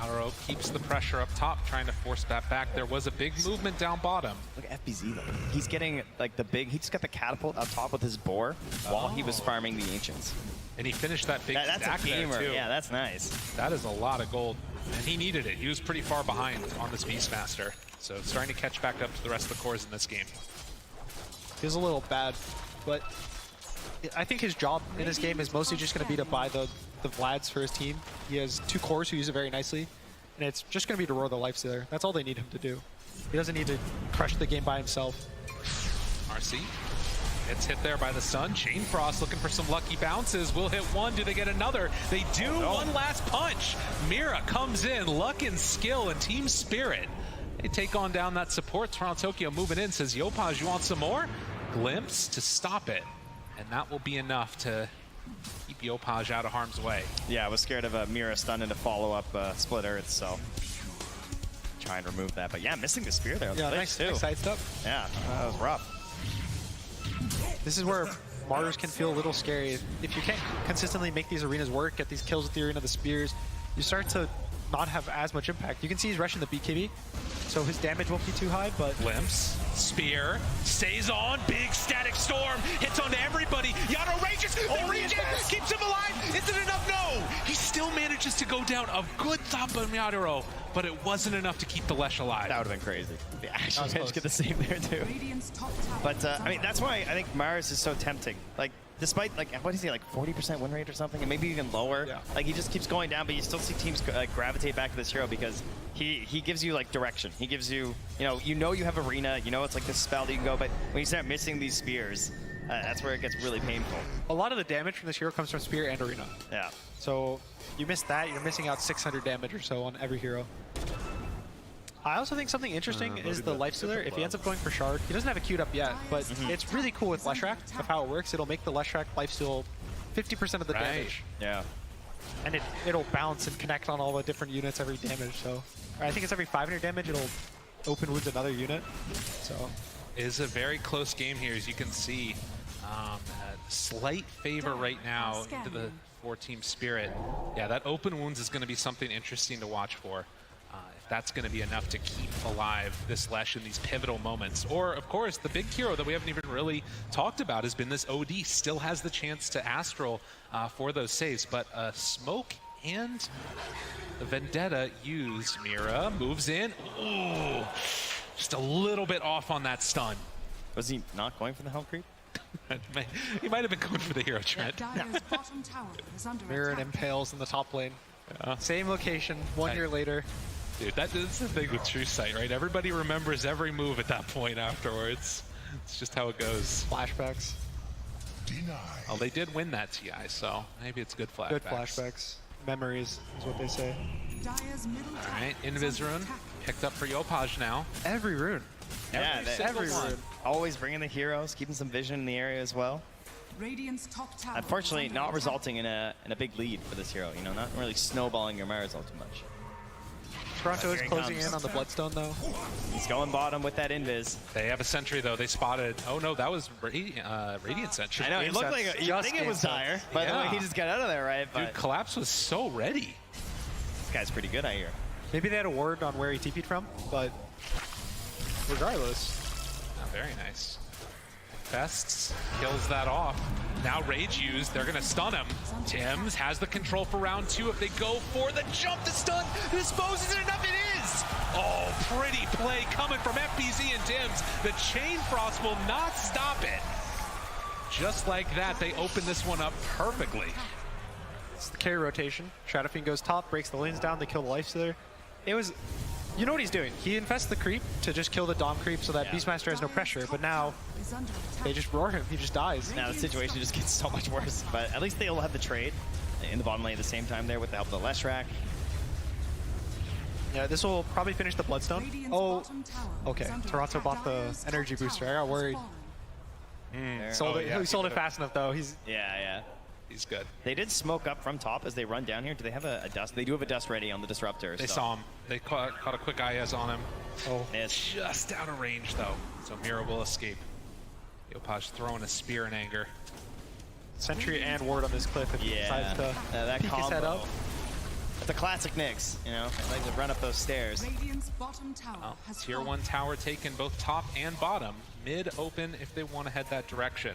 Auro keeps the pressure up top, trying to force that back. There was a big movement down bottom. Look at FBZ though. He's getting like he just got the catapult up top with his boar while he was farming the Ancients. And he finished that big That's stack a gamer. there too. Yeah, that's nice. That is a lot of gold. And he needed it. He was pretty far behind on this Beastmaster. So starting to catch back up to the rest of the cores in this game. Feels a little bad, but I think his job in this game is mostly just going to be to buy the Vlads for his team. He has 2 cores who use it very nicely, and it's just going to be to roar the Lifestealer. That's all they need him to do. He doesn't need to crush the game by himself. RC gets hit there by the sun. Chain Frost looking for some lucky bounces. Will hit one. Do they get another? They do. One last punch. Mira comes in. Luck and skill and Team Spirit. They take on down that support. Toronto Tokyo moving in. Says, Yopaj, you want some more? Glimpse to stop it. And that will be enough to keep Yopaj out of harm's way. Yeah, I was scared of a Mira stun into follow-up split earth, so trying to remove that. But yeah, missing the spear there. Yeah, nice side step. Yeah, that was rough. This is where Mars can feel a little scary. If you can't consistently make these arenas work, get these kills with the arena, the spears, you start to not have as much impact. You can see he's rushing the BKB, so his damage won't be too high, but... Glimpse, spear, stays on, big static storm, hits onto everybody. Yano rages, keeps him alive. Is it enough? No! He still manages to go down. A good thump on Yadoro, but it wasn't enough to keep the Lesh alive. That would have been crazy. Yeah, actually managed to get the save there too. Radiant's top tower But I mean, that's why I think Mars is so tempting. Like, despite like, what is he, like 40% win rate or something, and maybe even lower. Yeah. Like he just keeps going down, but you still see teams gravitate back to this hero because he gives you like direction. He gives you, you have arena, it's like this spell that you can go, but when you start missing these spears, that's where it gets really painful. A lot of the damage from this hero comes from spear and arena. Yeah. So you miss that, you're missing out 600 damage or so on every hero. I also think something interesting is the lifestealer. If he ends up going for shard, he doesn't have it queued up yet, but it's really cool with Leshrac of how it works. It'll make the Leshrac lifesteal 50% of the damage. Yeah. And it'll bounce and connect on all the different units every damage. So I think it's every 500 damage, it'll open wounds another unit. So It is a very close game here, as you can see. A slight favor right now into the 4-team Spirit. Yeah, that open wounds is going to be something interesting to watch for. If that's going to be enough to keep alive this Lesh in these pivotal moments. Or, of course, the big hero that we haven't even really talked about has been this OD. Still has the chance to Astral for those saves, but Smoke and the Vendetta used. Mira moves in. Ooh, just a little bit off on that stun. Was he not going for the hell creep? He might have been going for the hero, Trent. Dire's bottom tower is under Mirror and attack. Impales in the top lane. Same location, 1 year later. Dude, that's the thing with True Sight, right? Everybody remembers every move at that point afterwards. It's just how it goes. Flashbacks. Oh, they did win that TI, so maybe it's good flashbacks. Good flashbacks. Memories is what they say. Dire's middle All tower right, is Invis under rune attack. picked up for Yopaj now. Every rune. Yeah, single every one. rune. always bringing the heroes, keeping some vision in the area as well. Radiant's top tower Unfortunately, is under not attack. resulting in a big lead for this hero. Not really snowballing your Marisol too much. Toronto is Here he closing comes. in on the Bloodstone, though. He's going bottom with that invis. They have a sentry, though. They spotted. Oh, no, that was Radiant Sentry. I know, he looked like you Just think it was game dire, but Yeah. he just got out of there, right? But Dude, Collapse was so ready. this guy's pretty good, I hear. Maybe they had a word on where he TP'd from, but regardless. Oh, very nice. Fests kills that off. Now Rage used. They're going to stun him. Tim's has the control for round 2. If they go for the jump to stun, disposes it enough. It is! Oh, pretty play coming from FPZ and Tim's. The Chain Frost will not stop it. Just like that, they open this one up perfectly. It's the carry rotation. Shadowfiend goes top, breaks the lanes down, they kill the Lifestealer. It was... You know what he's doing. He infests the creep to just kill the Dom creep so that Yeah. Beastmaster has no pressure, but now Is under attack. they just roar him. He just dies. Now the situation just gets so much worse, but at least they'll have the trade in the bottom lane at the same time there with the help of the Leshrac. Yeah, this will probably finish the Bloodstone. Radiant's Oh, bottom tower okay. is under Toronto attack. bought the Dire's top energy booster. I tower got has worried. fallen. There. Sold Oh, it. yeah, He sold it fast enough, though. He's Yeah. He's good. They did smoke up from top as they run down here. Do they have a dust? They do have a dust ready on the disruptor. They so. saw him. They caught a quick IS on him. oh, It's Just out of range, though. So Mira will escape. Yopaj throwing a spear in anger. Sentry and ward on this cliff if he decides to that peek his head combo. up. It's a classic Nyx, They like to run up those stairs. Radiant's bottom tower Well, has tier fallen. 1 tower taken both top and bottom. Mid open if they want to head that direction.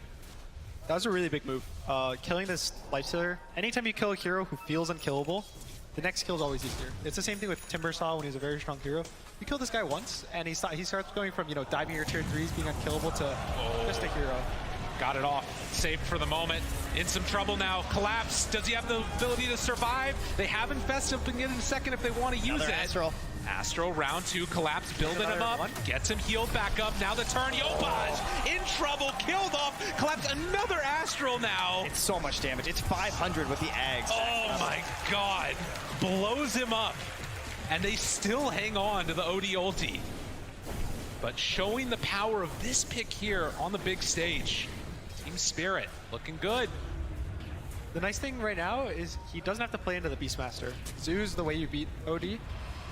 That was a really big move. Killing this Lifestealer. Anytime you kill a hero who feels unkillable, the next kill is always easier. It's the same thing with Timbersaw when he's a very strong hero. You kill this guy once, and he starts going from diving your tier 3s, being unkillable, to just a hero. Got it off. Saved for the moment. In some trouble now. Collapse. Does he have the ability to survive? They have Infest up in a second if they want to use Another it. Astral. Astral, round 2, Collapse, building him Another up, one. gets him healed back up. Now the turn, Yopaj in trouble, killed off. Collapse, another Astral now. It's so much damage. It's 500 with the Ags. Oh my god. Blows him up. And they still hang on to the OD ulti. But showing the power of this pick here on the big stage. Team Spirit, looking good. The nice thing right now is he doesn't have to play into the Beastmaster. Zoo's the way you beat OD.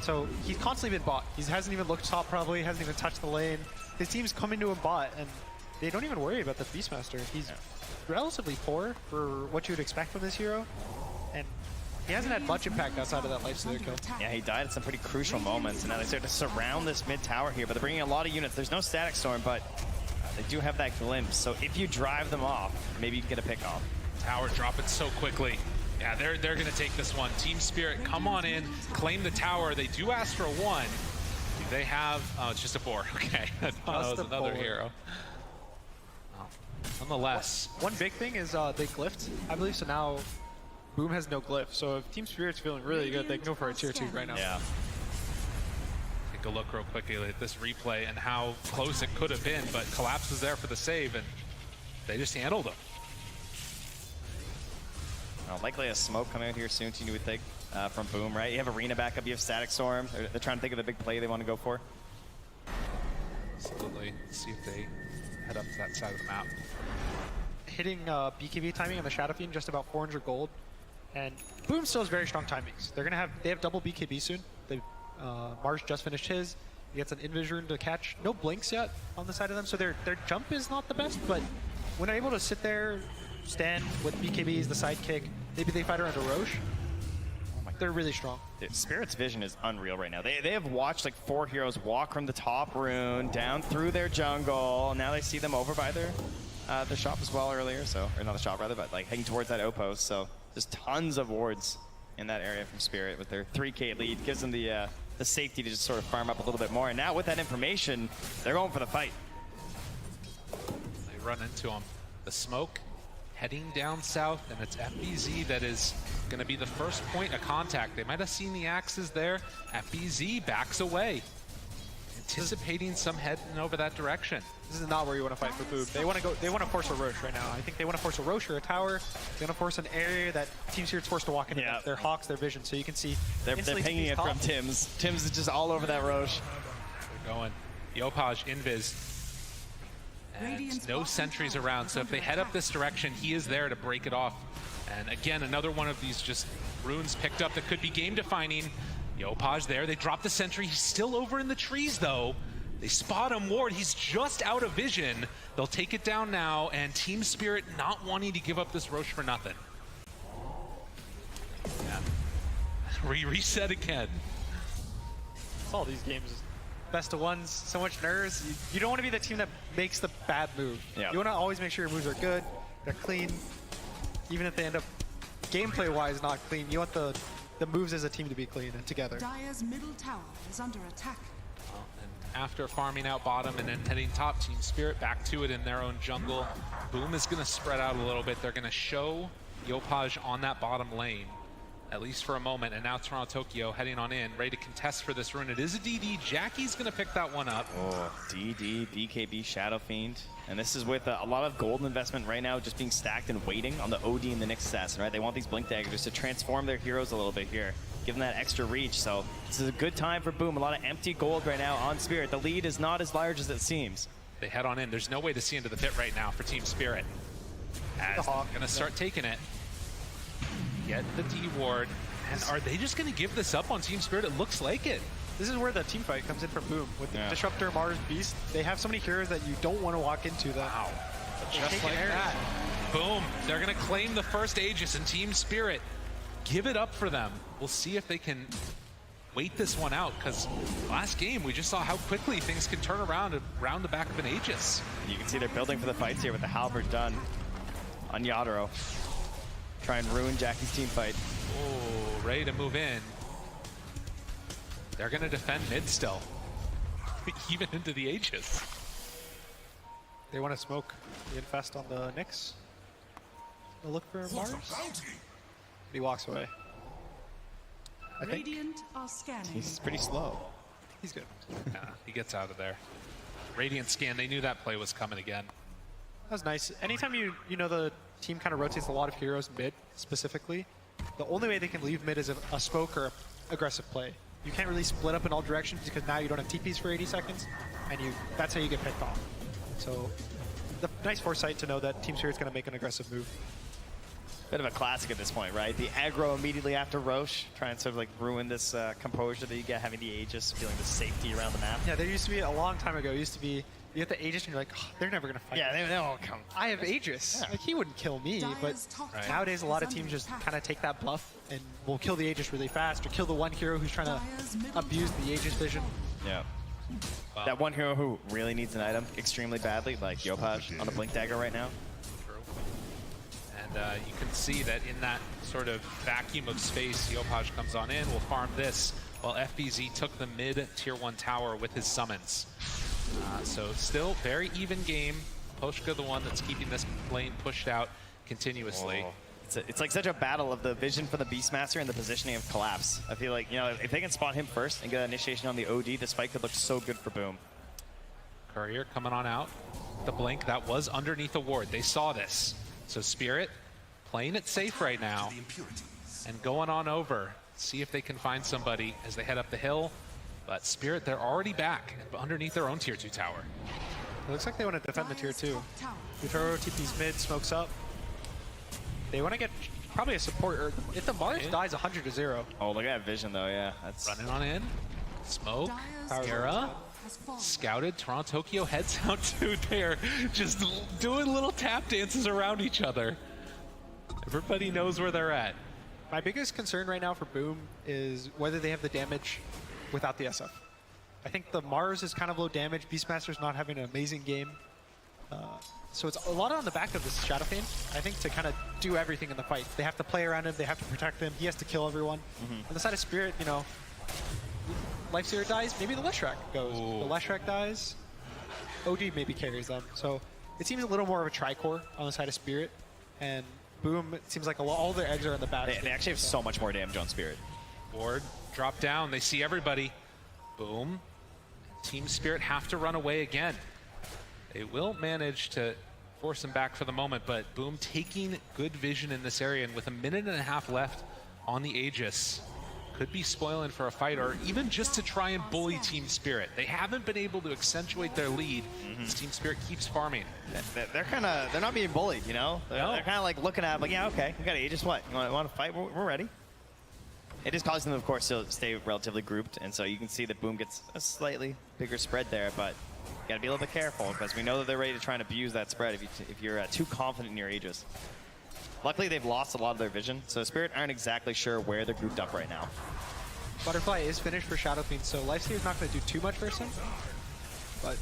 So he's constantly been bot. He hasn't even looked top probably, hasn't even touched the lane. His team's coming to him bot, and they don't even worry about the Beastmaster. He's relatively poor for what you would expect from this hero, and he hasn't had much impact outside of that Lifestealer kill. Yeah, he died at some pretty crucial moments, and now they start to surround this mid tower here, but they're bringing a lot of units. There's no Static Storm, but they do have that glimpse, so if you drive them off, maybe you can get a pick off. Tower dropping so quickly. Yeah, they're gonna take this one. Team Spirit, come on in, claim the tower. They do ask for a 1. Do they have? Oh, it's just a 4. Okay, I thought it was Just a another 4. hero. Oh. Nonetheless, One big thing is they glyphed, I believe, so now Boom has no glyph. So if Team Spirit's feeling really good, they can go for a tier 2 right now. Yeah. take a look real quickly at this replay and how close it could have been, but Collapse was there for the save, and they just handled him. Likely a smoke coming out here soon, you would think, from Boom, right? You have Arena backup, you have Static Storm. They're trying to think of the big play they want to go for. Absolutely. Let's see if they head up to that side of the map. Hitting BKB timing on the Shadow Fiend, just about 400 gold. And Boom still has very strong timings. They have double BKB soon. Mars just finished his. He gets an Invis to catch. No blinks yet on the side of them, so their jump is not the best, but when they're able to sit there, stand with BKB as the sidekick, maybe they fight around a Roche. They're really strong. Dude, Spirit's vision is unreal right now. They have watched like 4 heroes walk from the top rune down through their jungle. Now they see them over by their the shop as well earlier. So, or not the shop rather, but like heading towards that outpost. So there's tons of wards in that area from Spirit with their 3K lead. Gives them the safety to just sort of farm up a little bit more. And now with that information, they're going for the fight. They run into him. The smoke heading down south, and it's FBZ that is going to be the first point of contact. They might have seen the axes there. FBZ backs away, anticipating some heading over that direction. This is not where you want to fight for Boom. They want to go. They want to force a Roche right now. I think they want to force a Roche or a tower. They want to force an area that Team Spirit's forced to walk into. Yeah. Their Hawks, their vision. So you can see They're pinging it from Tim's. Tim's is just all over that Roche. They're going. Yopaj, Invis. And no sentries around, so if they head up this direction, he is there to break it off. And again, another one of these just runes picked up that could be game-defining. Yopaj there, they drop the sentry. He's still over in the trees, though. They spot him, Ward. He's just out of vision. They'll take it down now, and Team Spirit not wanting to give up this Roche for nothing. Yeah. Reset again. That's all these games. Best of ones, so much nerves. You don't want to be the team that makes the bad move. Yeah. You want to always make sure your moves are good, they're clean. Even if they end up gameplay-wise not clean, you want the moves as a team to be clean and together. Dire's middle tower is under attack. And after farming out bottom and then heading top, Team Spirit back to it in their own jungle. Boom is going to spread out a little bit. They're going to show Yopaj on that bottom lane, at least for a moment. And now Toronto Tokyo heading on in, ready to contest for this rune. It is a DD. Jackie's going to pick that one up. Oh, DD, BKB, Shadow Fiend. And this is with a lot of gold investment right now just being stacked and waiting on the OD and the next assassin, right? They want these Blink Daggers to transform their heroes a little bit here, give them that extra reach. So this is a good time for Boom. A lot of empty gold right now on Spirit. The lead is not as large as it seems. They head on in. There's no way to see into the pit right now for Team Spirit. As they're going to start taking it. Get the D ward. And are they just going to give this up on Team Spirit? It looks like it. This is where the team fight comes in for Boom. With the Disruptor, Mars, Beast, they have so many heroes that you don't want to walk into that. Wow. Just like that. Boom. They're going to claim the first Aegis, and Team Spirit give it up for them. We'll see if they can wait this one out, because last game we just saw how quickly things can turn around the back of an Aegis. You can see they're building for the fights here with the Halberd done on Yadro. Try and ruin Jackie's team fight. Oh, ready to move in. They're going to defend mid still, even into the Aegis. They want to smoke the infest on the Nyx. They'll look for Mars. He walks away. I think Radiant are scanning. He's pretty slow. he's good. Yeah, he gets out of there. Radiant scan, they knew that play was coming again. That's nice. Anytime you know the team kind of rotates a lot of heroes mid specifically, the only way they can leave mid is a smoke or aggressive play. You can't really split up in all directions because now you don't have TPs for 80 seconds, and that's how you get picked off. So, the nice foresight to know that Team Spirit's going to make an aggressive move. Bit of a classic at this point, right? The aggro immediately after Roche, trying to sort of like ruin this composure that you get having the Aegis, feeling the safety around the map. Yeah, there used to be a long time ago. Used to be you get the Aegis and you're like, oh, they're never going to fight. Yeah, they won't come. I have Aegis. Yeah. Like he wouldn't kill me, but Dire's top tower nowadays a lot of is teams under just attack. kind of take that bluff and will kill the Aegis really fast or kill the one hero who's trying to Dire's middle abuse tower the Aegis vision. Yeah. Wow. That one hero who really needs an item extremely badly, like Yopaj on the Blink Dagger right now. True. And you can see that in that sort of vacuum of space, Yopaj comes on in, will farm this, while FBZ took the mid tier 1 tower with his summons. So still very even game. Maposhka the one that's keeping this lane pushed out continuously. Oh. It's like such a battle of the vision for the Beastmaster and the positioning of Collapse. I feel like, you know, if they can spot him first and get initiation on the OD, this fight could look so good for Boom. Courier coming on out. The blink that was underneath the ward. They saw this. So Spirit playing it safe right now and going on over. See if they can find somebody as they head up the hill. But Spirit, they're already back underneath their own tier 2 tower. It looks like they want to defend the tier 2. Utaro TP's mid, smokes up. They want to get probably a support. Or if the Mars dies 100-0. Oh, look at that vision though, yeah. That's Running on in. Smoke. Dyer's Era. has fallen. Scouted. Toronto Tokyo heads out to there. Just doing little tap dances around each other. Everybody knows where they're at. My biggest concern right now for Boom is whether they have the damage without the SF. I think the Mars is kind of low damage. Beastmaster's not having an amazing game. So it's a lot on the back of this Shadow Fiend, I think, to kind of do everything in the fight. They have to play around him, they have to protect him, he has to kill everyone. On the side of Spirit, you know, Lifestealer dies, maybe the Leshrac goes. Ooh. The Leshrac dies, OD maybe carries them. So it seems a little more of a tri-core on the side of Spirit, and Boom, it seems like all their eggs are in the basket. they actually have so much more damage on Spirit. Ward drop down. They see everybody. Boom. Team Spirit have to run away again. They will manage to force him back for the moment, but Boom taking good vision in this area, and with a minute and a half left on the Aegis, could be spoiling for a fight, or even just to try and bully Team Spirit. They haven't been able to accentuate their lead as Team Spirit keeps farming. They're not being bullied, you know? They're kind of like looking at him like, yeah, okay, we got Aegis, what? You want to fight? We're ready. It is causing them, of course, to stay relatively grouped, and so you can see that Boom gets a slightly bigger spread there, but you got to be a little bit careful, because we know that they're ready to try and abuse that spread if you're too confident in your Aegis. Luckily, they've lost a lot of their vision, so Spirit aren't exactly sure where they're grouped up right now. Butterfly is finished for Shadow Fiend, so Lifestealer's not going to do too much versus him, but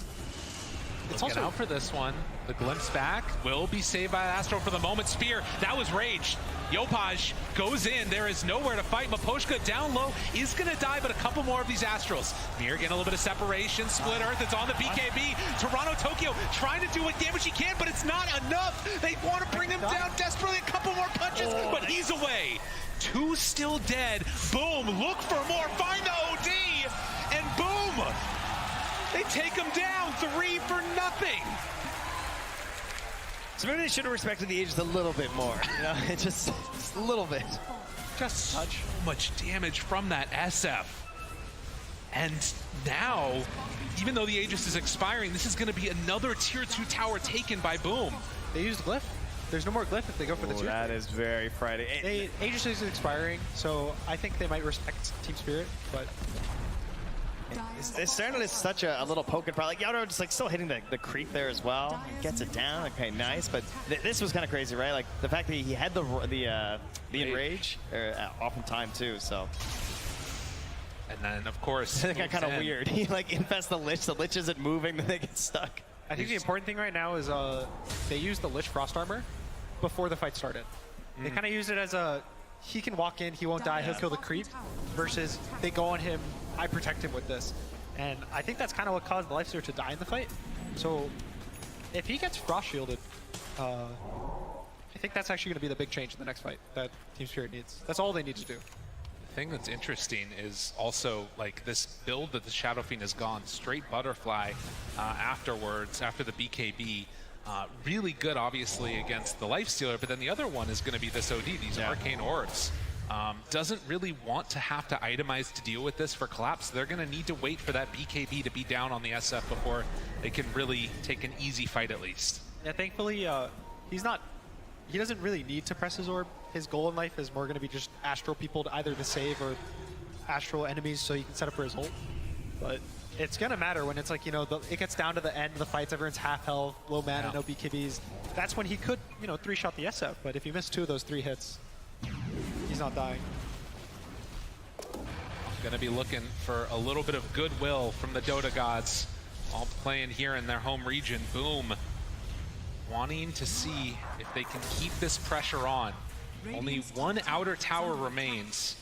it's Looking also out for this one. The glimpse back will be saved by Astro for the moment. Spear, that was rage. Yopaj goes in. There is nowhere to fight. Maposhka down low is going to die, but a couple more of these Astrals. Mir getting a little bit of separation. Split Earth, it's on the BKB. Toronto Tokyo trying to do what damage he can, but it's not enough. They want to bring him down desperately. A couple more punches, but he's away. Two still dead. Boom, look for more. Find the OD, and boom. They take him down 3 for nothing. So maybe they should have respected the Aegis a little bit more, you know? just a little bit. Just so much damage from that SF. And now, even though the Aegis is expiring, this is going to be another tier 2 tower taken by Boom. they used Glyph. There's no more Glyph if they go for the tier. That is very frightening. Aegis is expiring, so I think they might respect Team Spirit, but It's starting to such a little poking part. Like Yaudo just like still hitting the creep there as well. Gets it down. Okay, nice. But this was kind of crazy, right? Like the fact that he had the enrage off in time too. So And then, of course, that got kind of weird. He like infests the Lich. The Lich isn't moving. Then they get stuck. I think the important thing right now is they used the Lich Frost Armor before the fight started. They kind of used it as a, he can walk in, he won't die, he'll kill the creep, versus they go on him, I protect him with this. And I think that's kind of what caused the Lifestealer to die in the fight. So if he gets Frost Shielded, I think that's actually going to be the big change in the next fight that Team Spirit needs. That's all they need to do. The thing that's interesting is also like this build that the Shadow Fiend has gone straight Butterfly afterwards, after the BKB. Really good, obviously, against the Lifestealer, but then the other one is going to be this OD, these Arcane Orbs. Doesn't really want to have to itemize to deal with this for Collapse. They're going to need to wait for that BKB to be down on the SF before they can really take an easy fight at least. Yeah, thankfully, he doesn't really need to press his orb. His goal in life is more going to be just Astral people to either to save or Astral enemies so he can set up for his ult. But it's going to matter when it's like, you know, it gets down to the end of the fights, everyone's half health, low mana, no BKBs. That's when he could, you know, 3-shot the SF. But if you miss 2 of those 3 hits, he's not dying. Going to be looking for a little bit of goodwill from the Dota gods, all playing here in their home region. Boom. Wanting to see if they can keep this pressure on. Only one outer tower remains.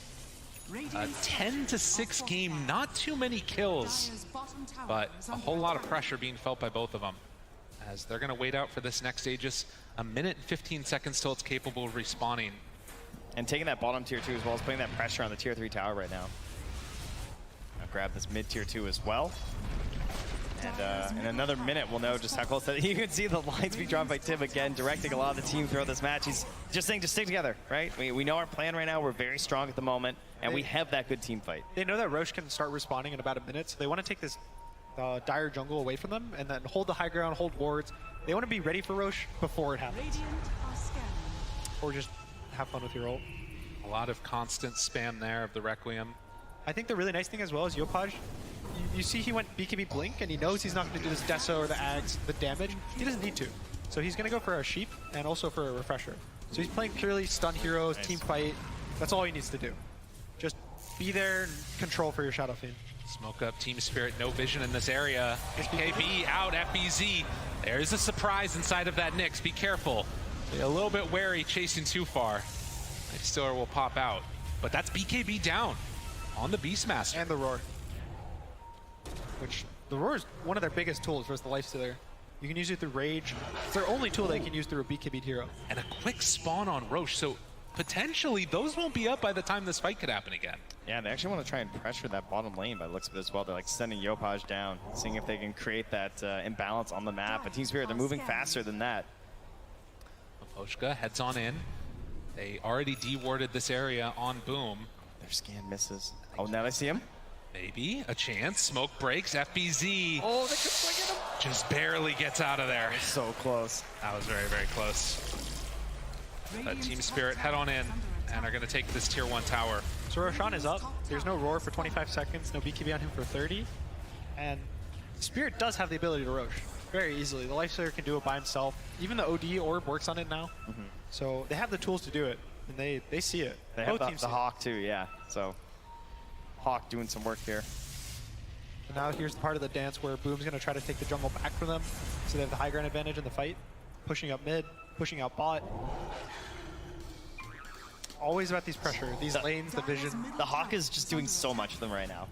A 10-6 game, not too many kills, but a whole lot of pressure being felt by both of them. as they're going to wait out for this next Aegis. A minute and 15 seconds till it's capable of respawning. And taking that bottom tier 2 as well as putting that pressure on the tier 3 tower right now. I'll grab this mid tier 2 as well. And in another minute, we'll know just how close that. You can see the lines being drawn by Tim again, directing a lot of the team throughout this match. He's just saying, just stick together, right? We know our plan right now. We're very strong at the moment, and we have that good team fight. They know that Roche can start respawning in about a minute, so they want to take this dire jungle away from them and then hold the high ground, hold wards. They want to be ready for Roche before it happens. Radiant are scanning. Or just have fun with your ult. A lot of constant spam there of the Requiem. I think the really nice thing as well is Yopaj, you see he went BKB Blink, and he knows he's not going to do this Deso or the Ags, the damage. He doesn't need to. So he's going to go for a Sheep and also for a Refresher. So he's playing purely stun heroes, team fight. That's all he needs to do. Just be there and control for your Shadow Fiend. Smoke up, Team Spirit, no vision in this area. KB out, FBZ. There's a surprise inside of that Nyx. Be careful. Be a little bit wary chasing too far. Lifestealer will pop out. But that's BKB down on the Beastmaster. And the Roar. Which, the Roar is one of their biggest tools versus the Lifestealer. You can use it through Rage. It's their only tool they can use through a BKB hero. And a quick spawn on Roche, so potentially those won't be up by the time this fight could happen again. Yeah, they actually want to try and pressure that bottom lane by the looks of it as well. They're like sending Yopaj down, seeing if they can create that imbalance on the map. But Team Spirit, they're moving faster than that. Poshka heads on in. They already de-warded this area on Boom. Their scan misses. Oh, now I see him. Maybe a chance. Smoke breaks. FBZ Oh, they could swing at him! just barely gets out of there. So close. That was very, very close. But Team Spirit head on in and are going to take this tier 1 tower. So Roshan is up. There's no Roar for 25 seconds, no BKB on him for 30. And Spirit does have the ability to Roche very easily. The Lifestealer can do it by himself. Even the OD orb works on it now. So they have the tools to do it, and they see it. They have the Hawk too, yeah. So Hawk doing some work here. And now here's the part of the dance where Boom's going to try to take the jungle back from them, so they have the high ground advantage in the fight. Pushing up mid, pushing out bot. Always about these pressure, these lanes, the vision. The Hawk is just doing so much for them right now.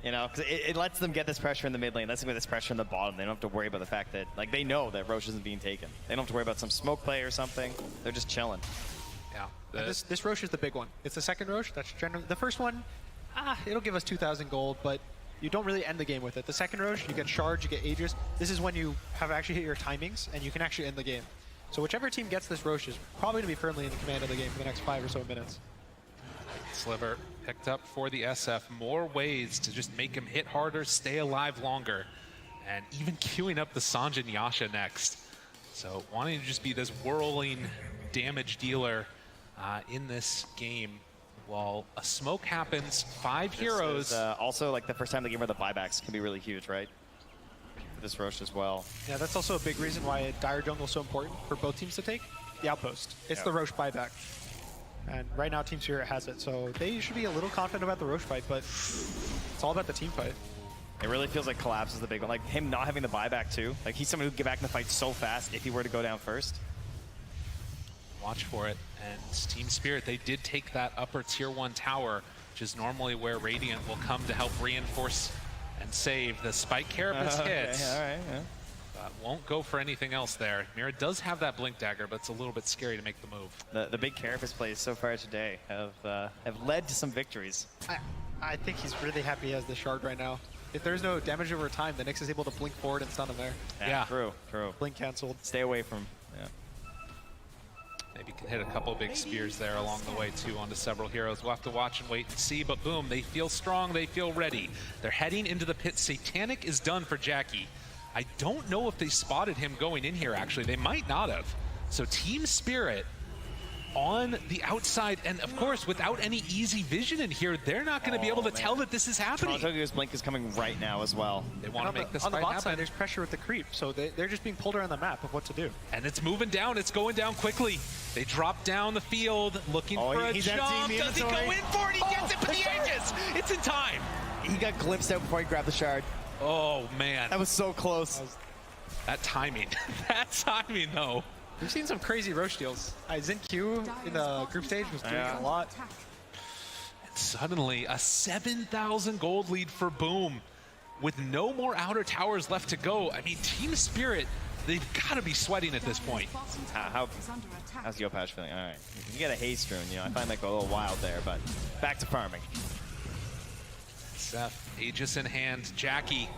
You know, because it lets them get this pressure in the mid lane. Lets them get this pressure in the bottom. They don't have to worry about the fact that, like, they know that Roche isn't being taken. They don't have to worry about some smoke play or something. They're just chilling. Yeah. This Roche is the big one. It's the second Roche. That's generally the first one. It'll give us 2,000 gold, but you don't really end the game with it. The second Roche, you get Shards, you get Aegis. This is when you have actually hit your timings, and you can actually end the game. So whichever team gets this Roche is probably going to be firmly in the command of the game for the next 5 or so minutes. Sliver picked up for the SF. More ways to just make him hit harder, stay alive longer, and even queuing up the Sanjin Yasha next. So wanting to just be this whirling damage dealer in this game. While a smoke happens, 5 heroes. Also, like, the first time of the game where the buybacks can be really huge, right? For this Roche as well. Yeah, that's also a big reason why Dire Jungle is so important for both teams to take. The Outpost. It's the Roche buyback. And right now Team Spirit has it, so they should be a little confident about the Roche fight, but it's all about the team fight. It really feels like Collapse is the big one. Like, him not having the buyback too. Like, he's someone who can get back in the fight so fast if he were to go down first. Watch for it. And Team Spirit, they did take that upper tier 1 tower, which is normally where Radiant will come to help reinforce and save. The Spike Carapace hits. Okay, all right, yeah. But won't go for anything else there. Mira does have that Blink Dagger, but it's a little bit scary to make the move. The big Carapace plays so far today have led to some victories. I think he's really happy he has the Shard right now. If there's no damage over time, the Nyx is able to blink forward and stun him there. Yeah. True. Blink canceled. Stay away from, yeah. Maybe can hit a couple big spears there along the way too onto several heroes. We'll have to watch and wait and see, but boom, they feel strong, they feel ready. They're heading into the pit. Satanic is done for Jackie. I don't know if they spotted him going in here, actually. They might not have. So Team Spirit on the outside, and of course, without any easy vision in here, they're not going to be able to tell that this is happening. Toronto's Blink is coming right now as well. They want to make this on the fight bot happen. side, there's pressure with the creep, so they're just being pulled around the map of what to do. And it's moving down. It's going down quickly. They drop down the field, looking for a jump. Does he go in for it? He gets it for the Aegis. It's in time. He got glimpsed out before he grabbed the Shard. Oh, man. That was so close. That timing. That timing, though. We've seen some crazy Roche deals. Xin Q in the group stage was doing a lot. And suddenly, a 7,000 gold lead for Boom. With no more outer towers left to go. I mean, Team Spirit they've got to be sweating at this point. How's Yopaj feeling? All right, you get a haste rune. You know, I find that go a little wild there, but back to farming. Seth, Aegis in hand, Jackie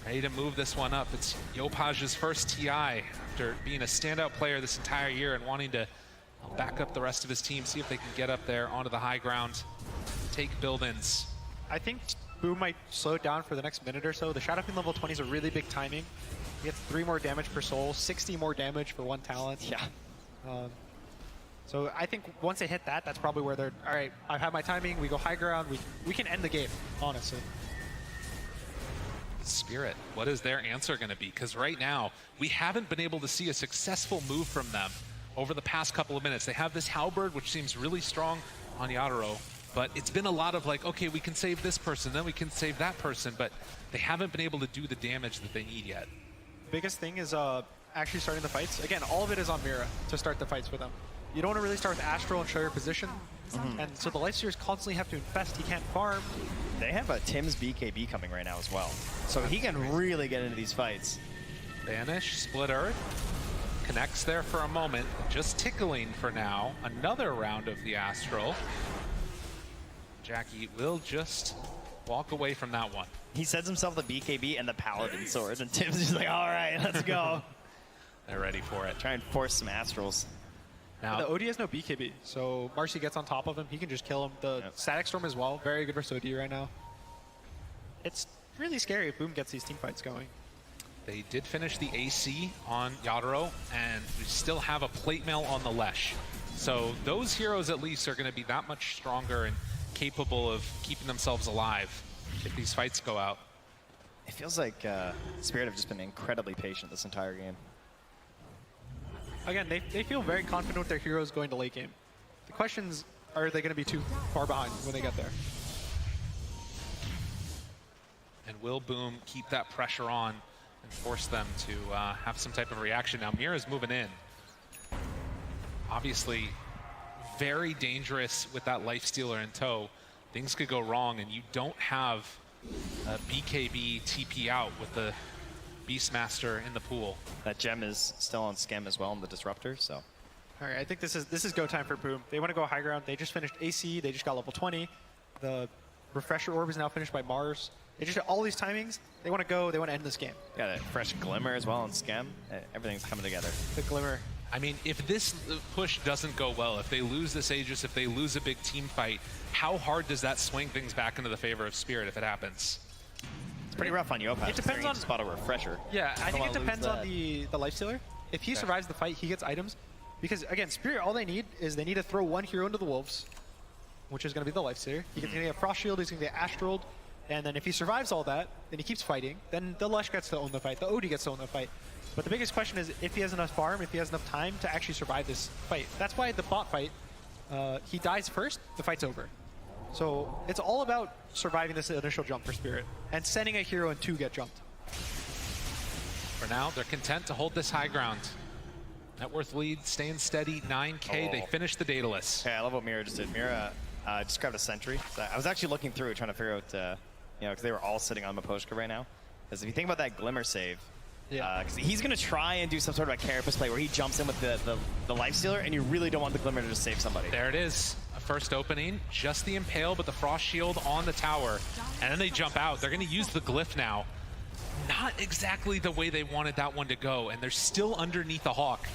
ready to move this one up. It's Yopaj's first TI after being a standout player this entire year and wanting to back up the rest of his team, see if they can get up there onto the high ground, take build-ins. I think Boom might slow it down for the next minute or so. The Shadow Fiend level 20 is a really big timing. He gets 3 more damage per soul, 60 more damage for 1 talent. Yeah. So I think once they hit that, that's probably where they're, all right, I have my timing, we go high ground, we can end the game, honestly. Spirit, what is their answer going to be? Because right now, we haven't been able to see a successful move from them over the past couple of minutes. They have this Halberd, which seems really strong on Yadaro, but it's been a lot of like, okay, we can save this person, then we can save that person, but they haven't been able to do the damage that they need yet. Biggest thing is actually starting the fights. Again, all of it is on Mira to start the fights with them. You don't want to really start with Astral and show your position, and so the Lifestealers constantly have to infest. He can't farm. They have a Tim's BKB coming right now as well, so he can really get into these fights. Banish, Split Earth, connects there for a moment, just tickling for now. Another round of the Astral. Jackie will just walk away from that one. He sets himself the BKB and the Paladin sword, and Tim's just like, all right, let's go. They're ready for it. Try and force some Astrals. Now, The OD has no BKB, so Marcy gets on top of him. He can just kill him. The Static Storm as well, very good versus OD right now. It's really scary if Boom gets these team fights going. they did finish the AC on Yadaro, and we still have a plate mail on the Lesh. So those heroes at least are going to be that much stronger and capable of keeping themselves alive if these fights go out. It feels like Spirit have just been incredibly patient this entire game. Again, they feel very confident with their heroes going to late game. The questions are they going to be too far behind when they get there? And will Boom keep that pressure on and force them to have some type of reaction? Now Mira's moving in. Obviously, very dangerous with that Lifestealer in tow. Things could go wrong, and you don't have a BKB TP out with the Beastmaster in the pool. That gem is still on Skem as well in the Disruptor, so. All right, I think this is go time for Boom. They want to go high ground. They just finished AC. They just got level 20. The Refresher Orb is now finished by Mars. They just got all these timings. They want to go. They want to end this game. Got a fresh Glimmer as well on Skem. Everything's coming together. The Glimmer. I mean, if this push doesn't go well, if they lose this Aegis, if they lose a big team fight, how hard does that swing things back into the favor of Spirit if it happens? It's pretty rough on Yopaj. It depends on spot a Refresher. Yeah, I think it wanna lose depends on that. the Lifestealer. If he Okay. survives the fight, he gets items. Because again, Spirit, all they need is they need to throw one hero into the Wolves, which is going to be the Lifestealer. He's going to get Frost Shield. He's going to get Astraled. And then if he survives all that, then he keeps fighting. Then the Lush gets to own the fight. The OD gets to own the fight. But the biggest question is if he has enough farm, if he has enough time to actually survive this fight. That's why the bot fight, he dies first, the fight's over. So it's all about surviving this initial jump for Spirit and sending a hero and 2 get jumped. For now, they're content to hold this high ground. Net worth lead staying steady, 9K. They finished the Daedalus. Okay, I love what Mira just did. Mira just grabbed a Sentry. So I was actually looking through it, trying to figure out, you know, because they were all sitting on Miposhka right now. Because if you think about that Glimmer save, because he's going to try and do some sort of a carapace play where he jumps in with the Lifestealer, and you really don't want the Glimmer to just save somebody. There it is. A first opening, just the Impale, but the Frost Shield on the tower. And then they jump out. They're going to use the Glyph now. Not exactly the way they wanted that one to go, and they're still underneath the Hawk.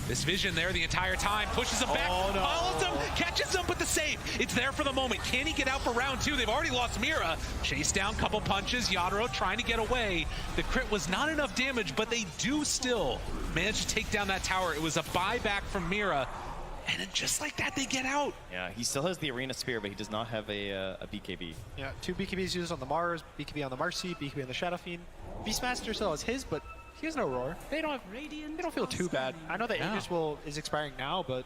This vision there the entire time, pushes him back, follows him, catches him with the save. It's there for the moment. Can he get out for round 2? They've already lost Mira. Chase down, couple punches, Yadaro trying to get away. The crit was not enough damage, but they do still manage to take down that tower. It was a buyback from Mira, and then just like that, they get out. Yeah, he still has the Arena Spear, but he does not have a BKB. Yeah, 2 BKBs used on the Mars, BKB on the Marcy, BKB on the Shadow Fiend. Beastmaster still has his, but he has no Roar. They don't feel too bad. I know that No. Aegis is expiring now, but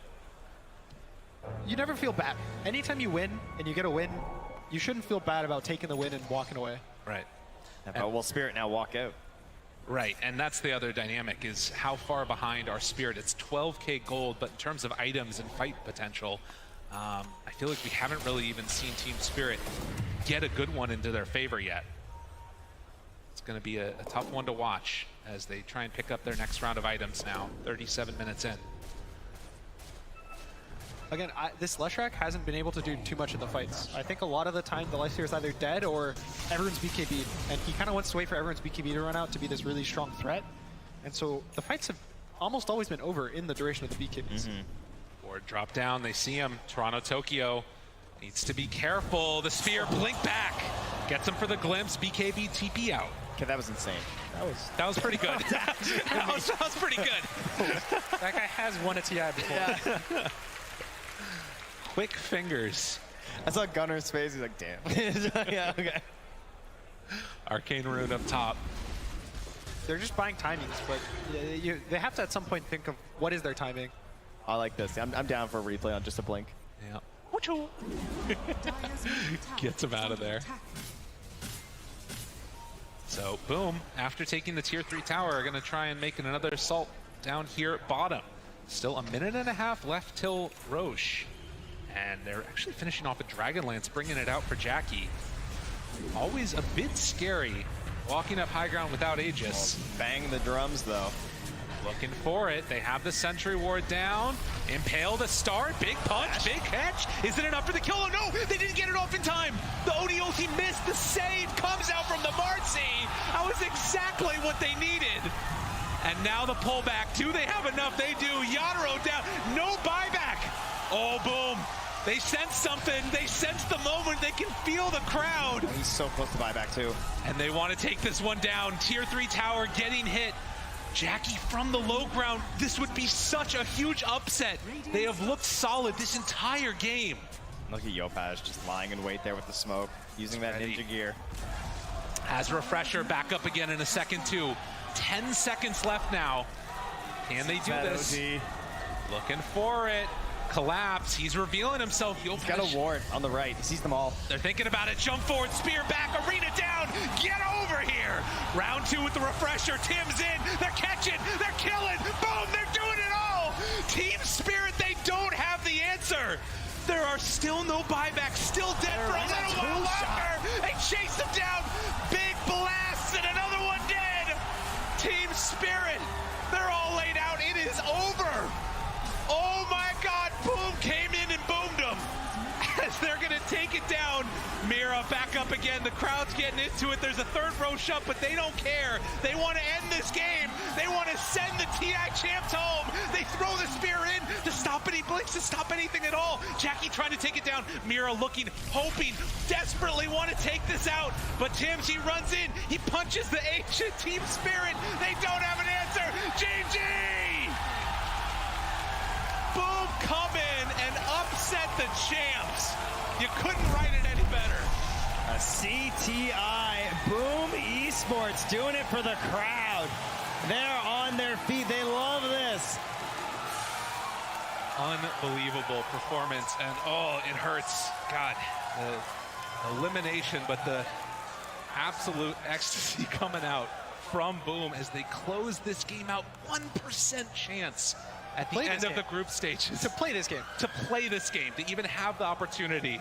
you never feel bad. Anytime you win and you get a win, you shouldn't feel bad about taking the win and walking away. Right. But will Spirit now walk out? Right, and that's the other dynamic, is how far behind our Spirit. It's 12K gold, but in terms of items and fight potential, I feel like we haven't really even seen Team Spirit get a good one into their favor yet. It's going to be a tough one to watch as they try and pick up their next round of items now, 37 minutes in. Again, this Leshrac hasn't been able to do too much in the fights. I think a lot of the time the Lifesteal is either dead or everyone's BKB'd, and he kind of wants to wait for everyone's BKB to run out to be this really strong threat. And so the fights have almost always been over in the duration of the BKBs. Ward drop down, they see him. Toronto, Tokyo needs to be careful. The spear, blink back. Gets him for the glimpse, BKB TP out. Okay, that was insane. That was pretty good. that was pretty good. That guy has won a TI before. Yeah. Quick fingers. I saw Gunner's face. He's like, damn. Yeah, okay. Arcane Rune up top. They're just buying timings, but they have to at some point think of what is their timing. I like this. I'm down for a replay on just a blink. Yeah. Dyer's middle tower Gets him out of there. is under attack. So, boom, after taking the tier 3 tower, are going to try and make another assault down here at bottom. Still a minute and a half left till Roche. And they're actually finishing off a Dragonlance, bringing it out for Jackie. Always a bit scary, walking up high ground without Aegis. Bang the drums, though. Looking for it. They have the Sentry Ward down. Impale the start. Big punch, big catch. Is it enough for the kill? Oh no, they didn't get it off in time. The ODOT missed. The save comes out from the Marcy. That was exactly what they needed. And now the pullback. Do they have enough? They do. Yadro down. No buyback. Oh, boom. They sense something. They sense the moment. They can feel the crowd. He's so close to buyback, too. And they want to take this one down. Tier 3 tower getting hit. Jackie from the low ground. This would be such a huge upset. They have looked solid this entire game. Look at Yopaj just lying in wait there with the smoke, using that ready. ninja gear. Has Refresher back up again in a second, too. 10 seconds left now. Can they do That this? OG. Looking for it. Collapse. He's revealing himself. He's got a ward on the right. He sees them all. They're thinking about it. Jump forward, spear back, arena down. Get over here. Round 2 with the Refresher. Tim's in. They're catching. They're killing. Boom. They're doing it all. Team Spirit, they don't have the answer. There are still no buybacks. Still dead for a little while longer. They chase him down. Big blast and another one dead. Team Spirit, they're all laid out. It is over. Oh my God, Boom came in and boomed them. As they're gonna take it down. Mira back up again, the crowd's getting into it. There's a third Roche up, but they don't care. They wanna end this game. They wanna send the TI champs home. They throw the spear in to stop any blinks, to stop anything at all. Jackie trying to take it down. Mira looking, hoping, desperately want to take this out. But Tim's, he runs in, he punches the ancient Team Spirit. They don't have an answer. GG! Boom, come in and upset the champs. You couldn't write it any better. A CTI, Boom Esports doing it for the crowd. They're on their feet. They love this. Unbelievable performance, and oh, it hurts. God, the elimination, but the absolute ecstasy coming out from Boom as they close this game out. 1% chance at the end of the group stages To play this game. to play this game, to even have the opportunity.